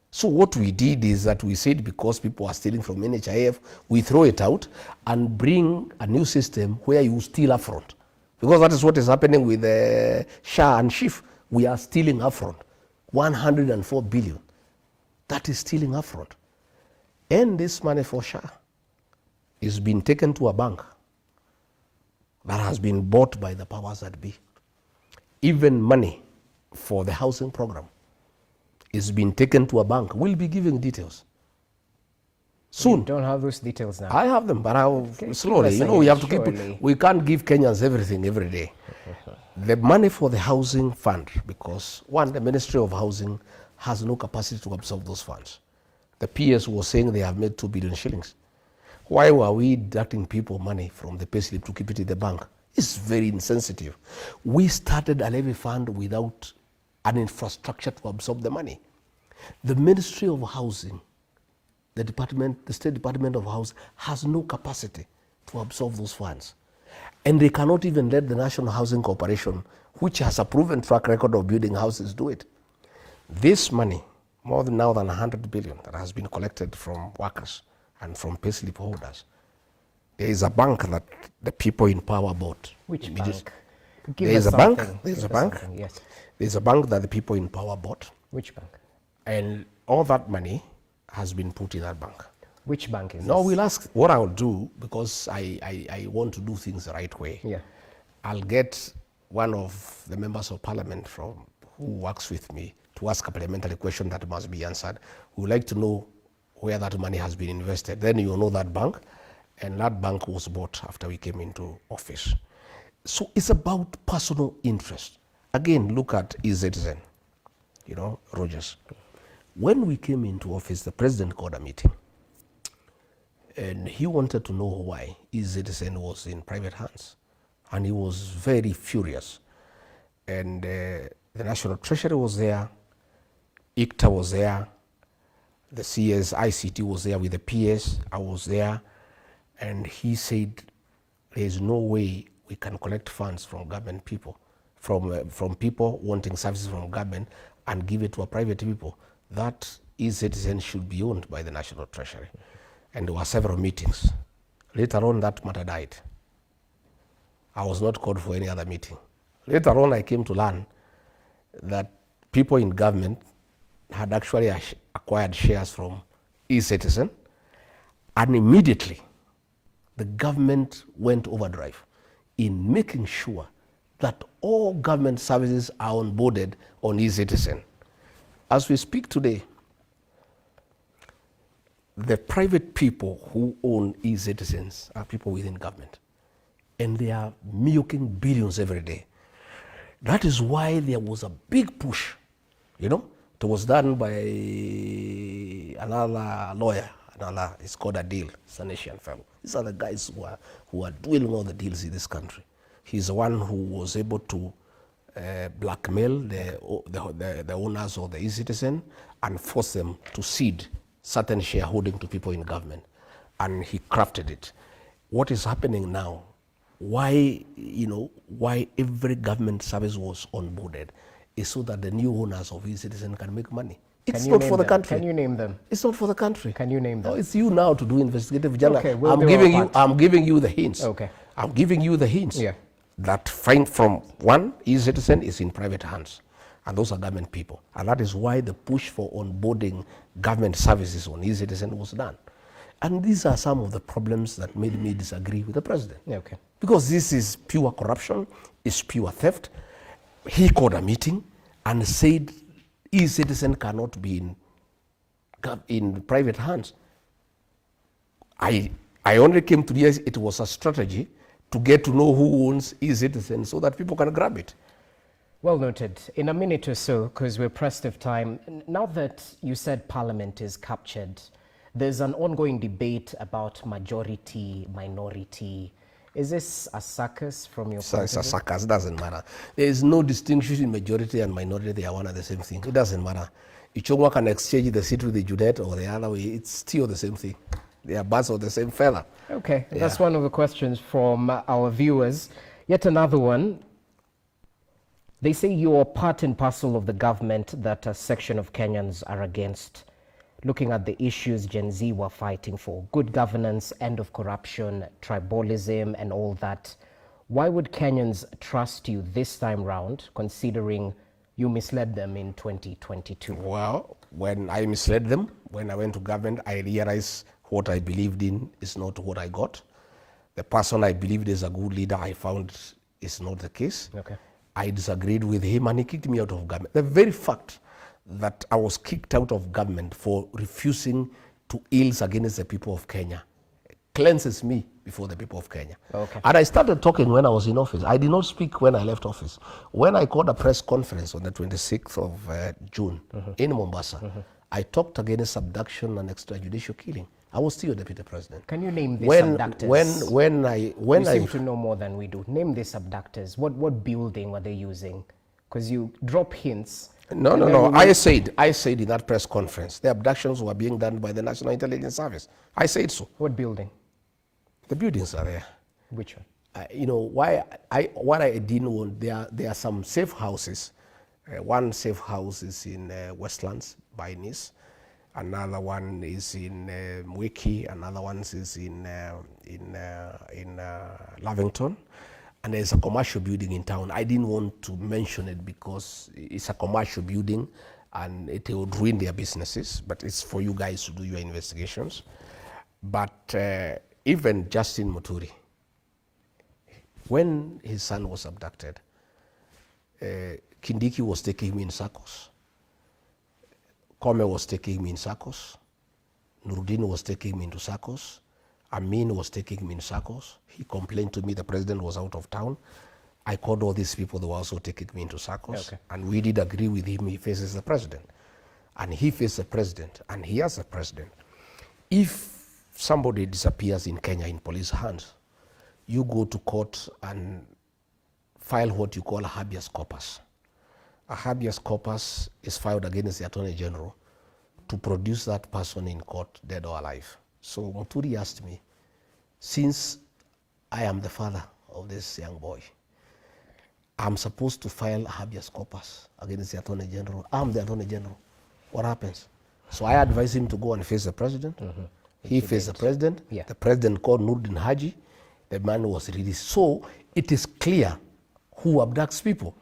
So what we did is that we said because people are stealing from NHIF, we throw it out and bring a new system where you steal upfront. Because that is what is happening with SHA and SHIF. We are stealing upfront. 104 billion. That is stealing upfront. And this money for SHA is being taken to a bank that has been bought by the powers that be. Even money for the housing program is being taken to a bank. We'll be giving details soon. You don't have those details now? I have them, but I'll slowly. You know, we have to keep it. We can't give Kenyans everything every day. The money for the housing fund, because one, the Ministry of Housing has no capacity to absorb those funds. The PS was saying they have made 2 billion shillings. Why were we deducting people money from the payslip to keep it in the bank? It's very insensitive. We started a levy fund without an infrastructure to absorb the money. The Ministry of Housing, the State Department of Housing has no capacity to absorb those funds. And they cannot even let the National Housing Corporation, which has a proven track record of building houses, do it. This money, more than 100 billion that has been collected from workers and from payslip holders, there is a bank that the people in power bought. Which bank? There is a bank. There's a bank. Yes. There's a bank that the people in power bought. Which bank? And all that money has been put in that bank. Which bank is No, this? we'll ask what I'll do, because I want to do things the right way. Yeah. I'll get one of the members of parliament who works with me to ask a parliamentary question that must be answered. We would like to know where that money has been invested. Then you'll know that bank, and that bank was bought after we came into office. So it's about personal interest. Again, look at eCitizen, you know, Rogers. When we came into office, the president called a meeting, and he wanted to know why eCitizen was in private hands. And he was very furious. And the National Treasury was there, ICTA was there, the CS ICT was there with the PS, I was there, and he said there's no way we can collect funds from government people, from people wanting services from government and give it to a private people. That eCitizen should be owned by the National Treasury. And there were several meetings. Later on, that matter died. I was not called for any other meeting. Later on, I came to learn that people in government had actually acquired shares from eCitizen, and immediately the government went overdrive in making sure that all government services are onboarded on eCitizen. As we speak today, the private people who own eCitizens are people within government, and they are milking billions every day. That is why there was a big push, you know. It was done by another lawyer, it's called a deal, it's an Asian fellow. These are the guys who are doing all the deals in this country. He's the one who was able to blackmail the owners of the eCitizen and force them to cede certain shareholding to people in government. And he crafted it. What is happening now, why every government service was onboarded, is so that the new owners of eCitizen can make money. It's not for the country. Can you name them? It's not for the country. Can you name them? No, it's you now to do investigative journalism. Okay, I'm giving you the hints. Okay. I'm giving you the hints. Yeah. That from one, e-citizen is in private hands. And those are government people. And that is why the push for onboarding government services on e-citizen was done. And these are some of the problems that made me disagree with the president. Okay. Because this is pure corruption, it's pure theft. He called a meeting and said e-citizen cannot be in private hands. I only came to realize it was a strategy to get to know who owns e-citizen so that people can grab it. Well noted. In a minute or so, because we're pressed of time, now that you said Parliament is captured, there's an ongoing debate about majority, minority. Is this a circus from your point of view? It's a circus, doesn't matter. There is no distinction in majority and minority. They are one and the same thing. It doesn't matter. Ichungwa can exchange the seat with the Judet or the other way. It's still the same thing. They are birds of the same feather. Okay, yeah. That's one of the questions from our viewers. Yet another one. They say you're part and parcel of the government that a section of Kenyans are against. Looking at the issues Gen Z were fighting for, good governance, end of corruption, tribalism, and all that. Why would Kenyans trust you this time round, considering you misled them in 2022? Well, when I misled them, when I went to government, I realized what I believed in is not what I got. The person I believed is a good leader, I found is not the case. Okay. I disagreed with him and he kicked me out of government. The very fact that I was kicked out of government for refusing to ills against the people of Kenya cleanses me before the people of Kenya. Okay. And I started talking when I was in office. I did not speak when I left office. When I called a press conference on the 26th of June in Mombasa, I talked against abduction and extrajudicial killing. I was still deputy president. Can you name these abductors? When you seem to know more than we do. Name these abductors. What building were they using? Because you drop hints. No. I said in that press conference, the abductions were being done by the National Intelligence Service. I said so. What building? The buildings are there. Which one? What I didn't want, there are some safe houses. One safe house is in Westlands by Nice. Another one is in Mwiki. Another one is in Lavington. And there's a commercial building in town. I didn't want to mention it because it's a commercial building and it would ruin their businesses. But it's for you guys to do your investigations. But even Justin Muturi, when his son was abducted, Kindiki was taking me in circles. Kome was taking me in circles. Nurudin was taking me into circles. Amin was taking me in circles. He complained to me the president was out of town. I called all these people, they were also taking me into circles. Okay. And we did agree with him, he faces the president. And he faces the president, and he has the president. If somebody disappears in Kenya in police hands, you go to court and file what you call a habeas corpus. A habeas corpus is filed against the Attorney General to produce that person in court, dead or alive. So Muturi asked me, since I am the father of this young boy, I'm supposed to file a habeas corpus against the Attorney General. I'm the Attorney General. What happens? So I advised him to go and face the president. He faced the president. Yeah. The president called Nurdin Haji. The man was released. So it is clear who abducts people.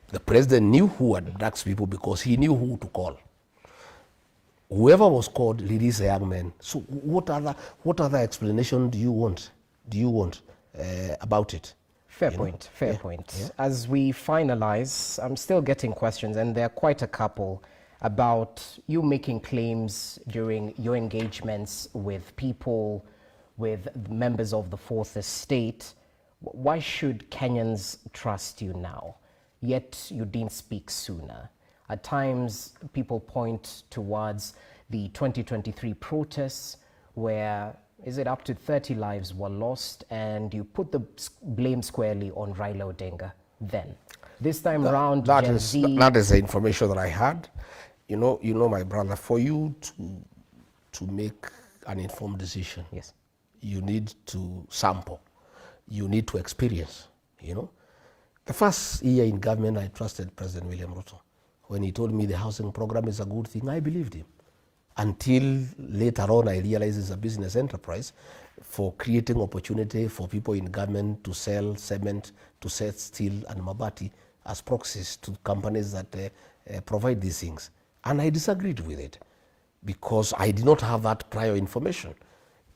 The president knew who abducts people because he knew who to call. Whoever was called released the young man. So what other explanation do you want about it? Fair point. Yeah. As we finalize, I'm still getting questions, and there are quite a couple, about you making claims during your engagements with people, with members of the Fourth Estate. Why should Kenyans trust you now? Yet you didn't speak sooner. At times, people point towards the 2023 protests where, is it up to 30 lives were lost, and you put the blame squarely on Raila Odinga then. This time around, that is the information that I had. You know, my brother, for you to make an informed decision, yes, you need to sample, you need to experience, The first year in government, I trusted President William Ruto. When he told me the housing program is a good thing, I believed him. Until later on, I realized it's a business enterprise. for creating opportunity for people in government to sell cement, to sell steel and mabati as proxies to companies that provide these things. And I disagreed with it because I did not have that prior information.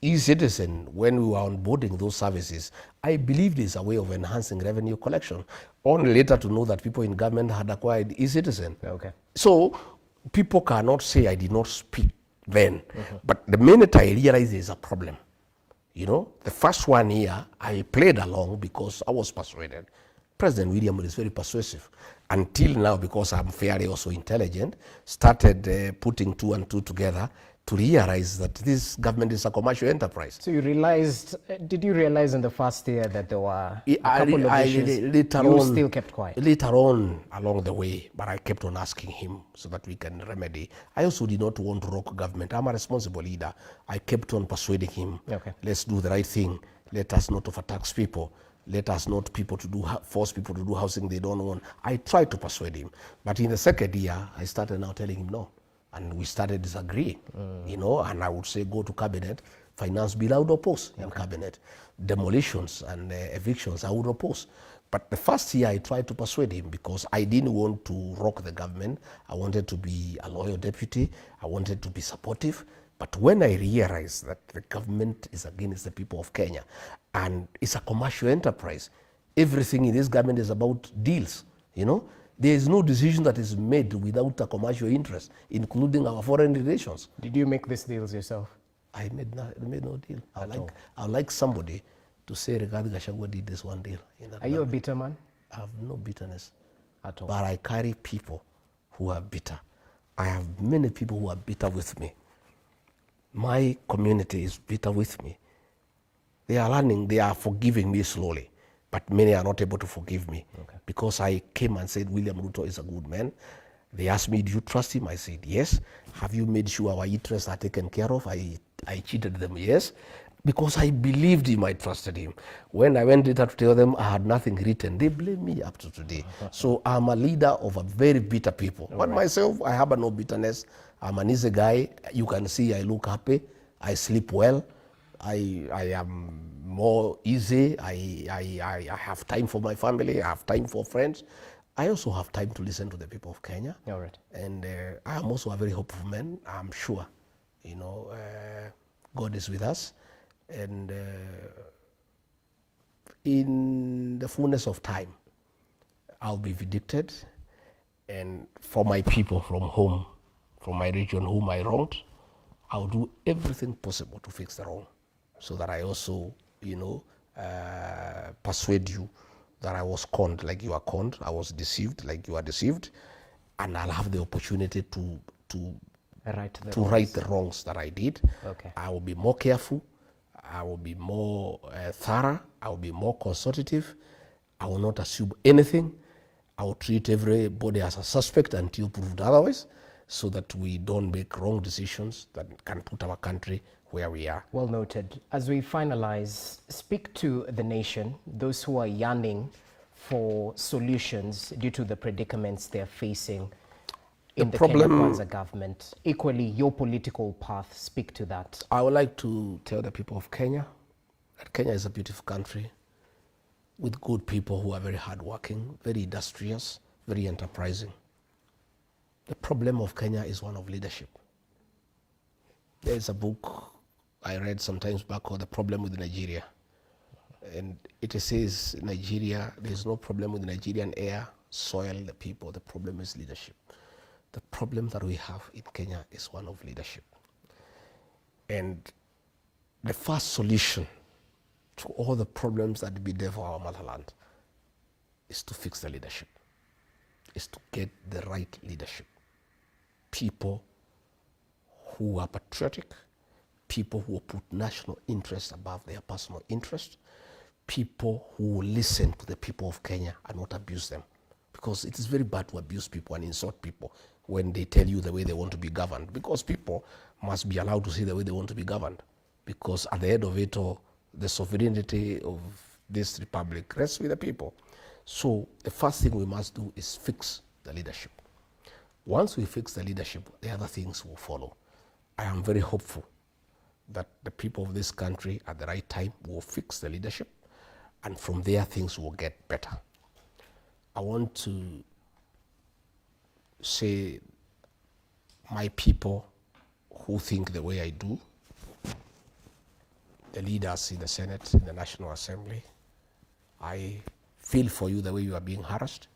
E-Citizen, when we were onboarding those services, I believed it's a way of enhancing revenue collection. Only later to know that people in government had acquired E-Citizen. Okay. So people cannot say I did not speak then. But the minute I realized there's a problem, you know, the first 1 year I played along because I was persuaded. President William is very persuasive. Until now, because I'm fairly also intelligent, started putting 2 and 2 together to realize that this government is a commercial enterprise. So you realized, did you realize in the first year that there were a couple of issues? You still kept quiet? Later on along the way, but I kept on asking him so that we can remedy. I also did not want to rock government. I'm a responsible leader. I kept on persuading him, okay, let's do the right thing. Let us not overtax people. Let us not force people to do housing they don't want. I tried to persuade him. But in the second year, I started now telling him no. And we started disagreeing, you know, and I would say go to cabinet, finance bill, I would oppose in cabinet. Demolitions and evictions, I would oppose. But the first year I tried to persuade him because I didn't want to rock the government. I wanted to be a loyal deputy. I wanted to be supportive. But when I realized that the government is against the people of Kenya and it's a commercial enterprise, everything in this government is about deals, you know. There is no decision that is made without a commercial interest, including our foreign relations. Did you make these deals yourself? I made no deal. I like somebody to say Rigathi Gachagua did this one deal. Are you a bitter man? I have no bitterness at all. But I carry people who are bitter. I have many people who are bitter with me. My community is bitter with me. They are learning, they are forgiving me slowly. But many are not able to forgive me because I came and said William Ruto is a good man. They asked me, do you trust him? I said, yes. Have you made sure our interests are taken care of? I cheated them, yes. Because I believed him, I trusted him. When I went later to tell them I had nothing written, they blame me up to today. So I'm a leader of a very bitter people. But myself, I have no bitterness. I'm an easy guy. You can see I look happy. I sleep well. I am more easy. I have time for my family. I have time for friends. I also have time to listen to the people of Kenya. All right. And I am also a very hopeful man. I'm sure, you know, God is with us. And in the fullness of time, I'll be vindicated. And for my people from home, from my region whom I wronged, I'll do everything possible to fix the wrong. So that I also, you know, persuade you that I was conned like you are conned. I was deceived like you are deceived. And I'll have the opportunity to right the wrongs that I did. Okay. I will be more careful. I will be more thorough. I will be more consultative. I will not assume anything. I will treat everybody as a suspect until proved otherwise, so that we don't make wrong decisions that can put our country where we are. Well noted. As we finalize, speak to the nation, those who are yearning for solutions due to the predicaments they're facing in the Kenya Kwanza government. Equally, your political path, speak to that. I would like to tell the people of Kenya that Kenya is a beautiful country with good people who are very hardworking, very industrious, very enterprising. The problem of Kenya is one of leadership. There's a book I read sometimes back called The Problem with Nigeria. And it says Nigeria, there's no problem with Nigerian air, soil, the people. The problem is leadership. The problem that we have in Kenya is one of leadership. And the first solution to all the problems that bedevil our motherland is to fix the leadership, is to get the right leadership. People who are patriotic, people who put national interest above their personal interest, people who listen to the people of Kenya and not abuse them. Because it is very bad to abuse people and insult people when they tell you the way they want to be governed, because people must be allowed to say the way they want to be governed. Because at the end of it all, the sovereignty of this republic rests with the people. So the first thing we must do is fix the leadership. Once we fix the leadership, the other things will follow. I am very hopeful that the people of this country at the right time will fix the leadership, and from there things will get better. I want to say my people who think the way I do, the leaders in the Senate, in the National Assembly, I feel for you the way you are being harassed,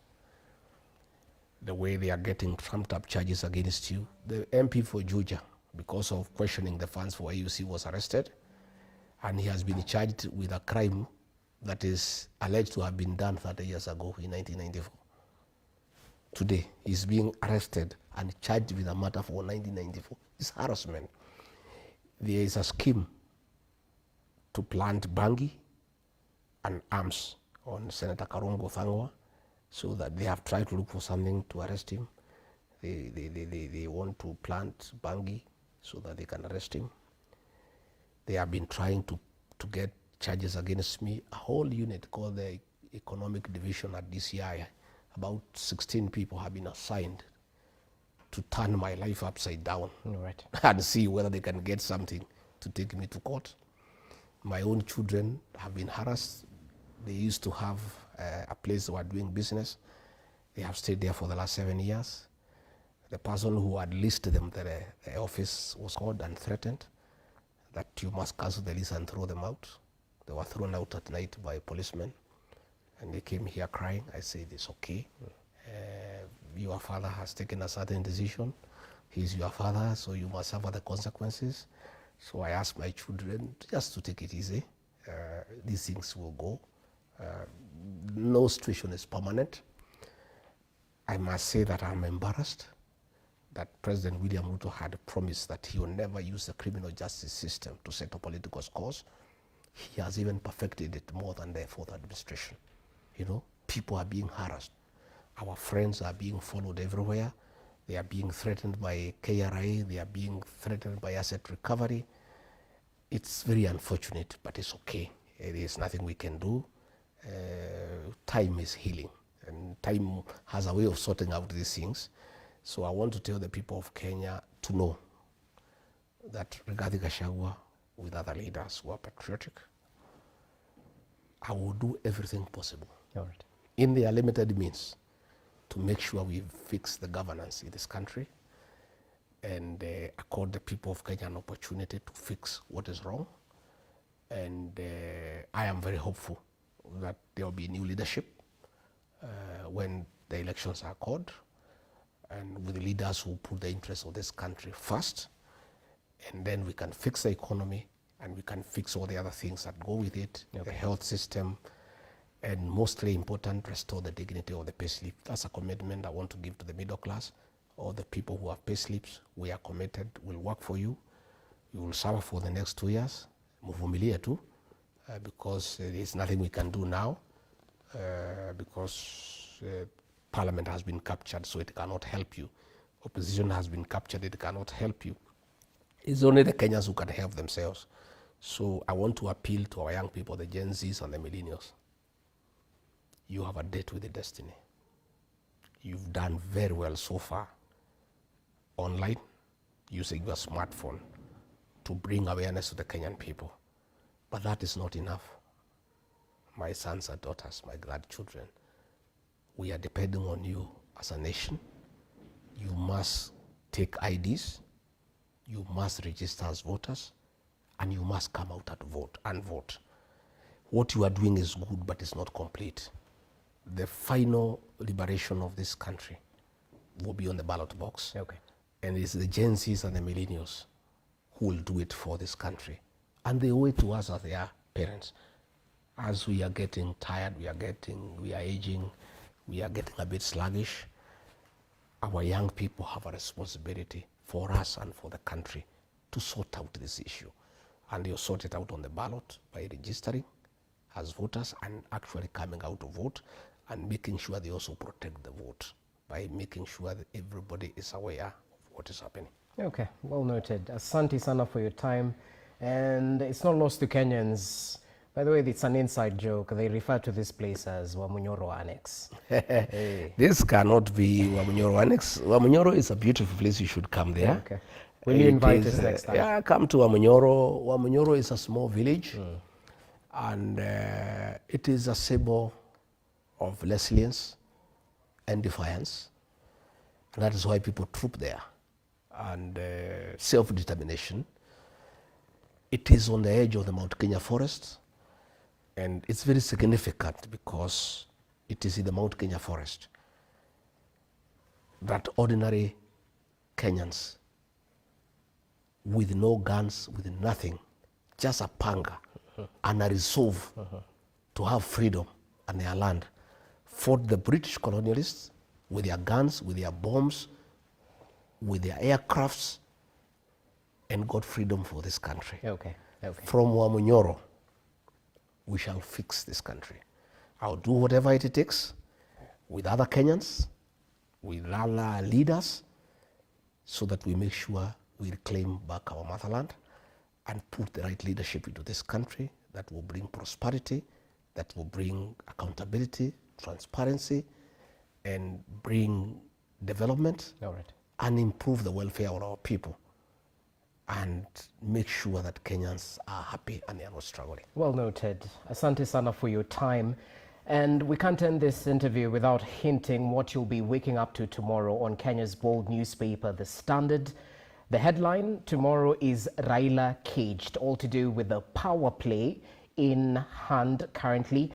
the way they are getting trumped up charges against you. The MP for Juja, because of questioning the funds for AUC, was arrested, and he has been charged with a crime that is alleged to have been done 30 years ago in 1994. Today, he's being arrested and charged with a matter for 1994. It's harassment. There is a scheme to plant bangi and arms on Senator Karongo Thangwa, so that they have tried to look for something to arrest him. They want to plant bangi so that they can arrest him. They have been trying to get charges against me. A whole unit called the Economic Division at DCI, about 16 people have been assigned to turn my life upside down. Right. And see whether they can get something to take me to court. My own children have been harassed. They used to have a place they were doing business. They have stayed there for the last 7 years. The person who had listed them, the office was called and threatened that you must cancel the lease and throw them out. They were thrown out at night by policemen, and they came here crying. I said, it's okay. Your father has taken a certain decision. He's your father, so you must suffer the consequences. So I asked my children just to take it easy. These things will go. No situation is permanent. I must say that I'm embarrassed that President William Ruto had promised that he will never use the criminal justice system to settle political scores. He has even perfected it more than the fourth administration. You know, people are being harassed. Our friends are being followed everywhere. They are being threatened by KRA. They are being threatened by asset recovery. It's very unfortunate, but it's okay. There is nothing we can do. Time is healing, and time has a way of sorting out these things. So I want to tell the people of Kenya to know that Rigathi Gachagua, with other leaders who are patriotic, I will do everything possible in their limited means to make sure we fix the governance in this country and accord the people of Kenya an opportunity to fix what is wrong. And I am very hopeful that there will be new leadership when the elections are called, and with the leaders who put the interests of this country first, and then we can fix the economy and we can fix all the other things that go with it, the health system, and mostly important, restore the dignity of the payslip. That's a commitment I want to give to the middle class. All the people who have payslips, we are committed, we'll work for you. You will serve for the next 2 years. Muvumilia too, because there is nothing we can do now, because Parliament has been captured, so it cannot help you. Opposition has been captured, it cannot help you. It's only the Kenyans who can help themselves. So I want to appeal to our young people, the Gen Zs and the millennials. You have a date with the destiny. You've done very well so far online, using your smartphone to bring awareness to the Kenyan people. But that is not enough. My sons and daughters, my grandchildren, we are depending on you as a nation. You must take IDs, you must register as voters, and you must come out and vote. What you are doing is good, but it's not complete. The final liberation of this country will be on the ballot box. And it's the Gen Zs and the millennials who will do it for this country. And they owe it to us as their parents. As we are getting tired, we are aging, we are getting a bit sluggish, our young people have a responsibility for us and for the country to sort out this issue. And they'll sort it out on the ballot by registering as voters and actually coming out to vote, and making sure they also protect the vote by making sure that everybody is aware of what is happening. Okay, well noted. Asante sana for your time. And it's not lost to Kenyans. By the way, it's an inside joke. They refer to this place as Wamunyoro Annex. Hey. This cannot be Wamunyoro Annex. Wamunyoro is a beautiful place. You should come there. Will you invite us next time? Yeah, come to Wamunyoro. Wamunyoro is a small village, and it is a symbol of resilience and defiance. And that is why people troop there, and self-determination. It is on the edge of the Mount Kenya forest, and it's very significant because it is in the Mount Kenya forest that ordinary Kenyans with no guns, with nothing, just a panga and a resolve to have freedom and their land, fought the British colonialists with their guns, with their bombs, with their aircrafts, and got freedom for this country. Okay. From Wamunyoro, we shall fix this country. I'll do whatever it takes with other Kenyans, with other leaders, so that we make sure we reclaim back our motherland and put the right leadership into this country that will bring prosperity, that will bring accountability, transparency, and bring development. All right. And improve the welfare of our people and make sure that Kenyans are happy and they are not struggling. Well noted. Asante sana for your time. And we can't end this interview without hinting what you'll be waking up to tomorrow on Kenya's bold newspaper, The Standard. The headline tomorrow is Raila caged, all to do with the power play in hand currently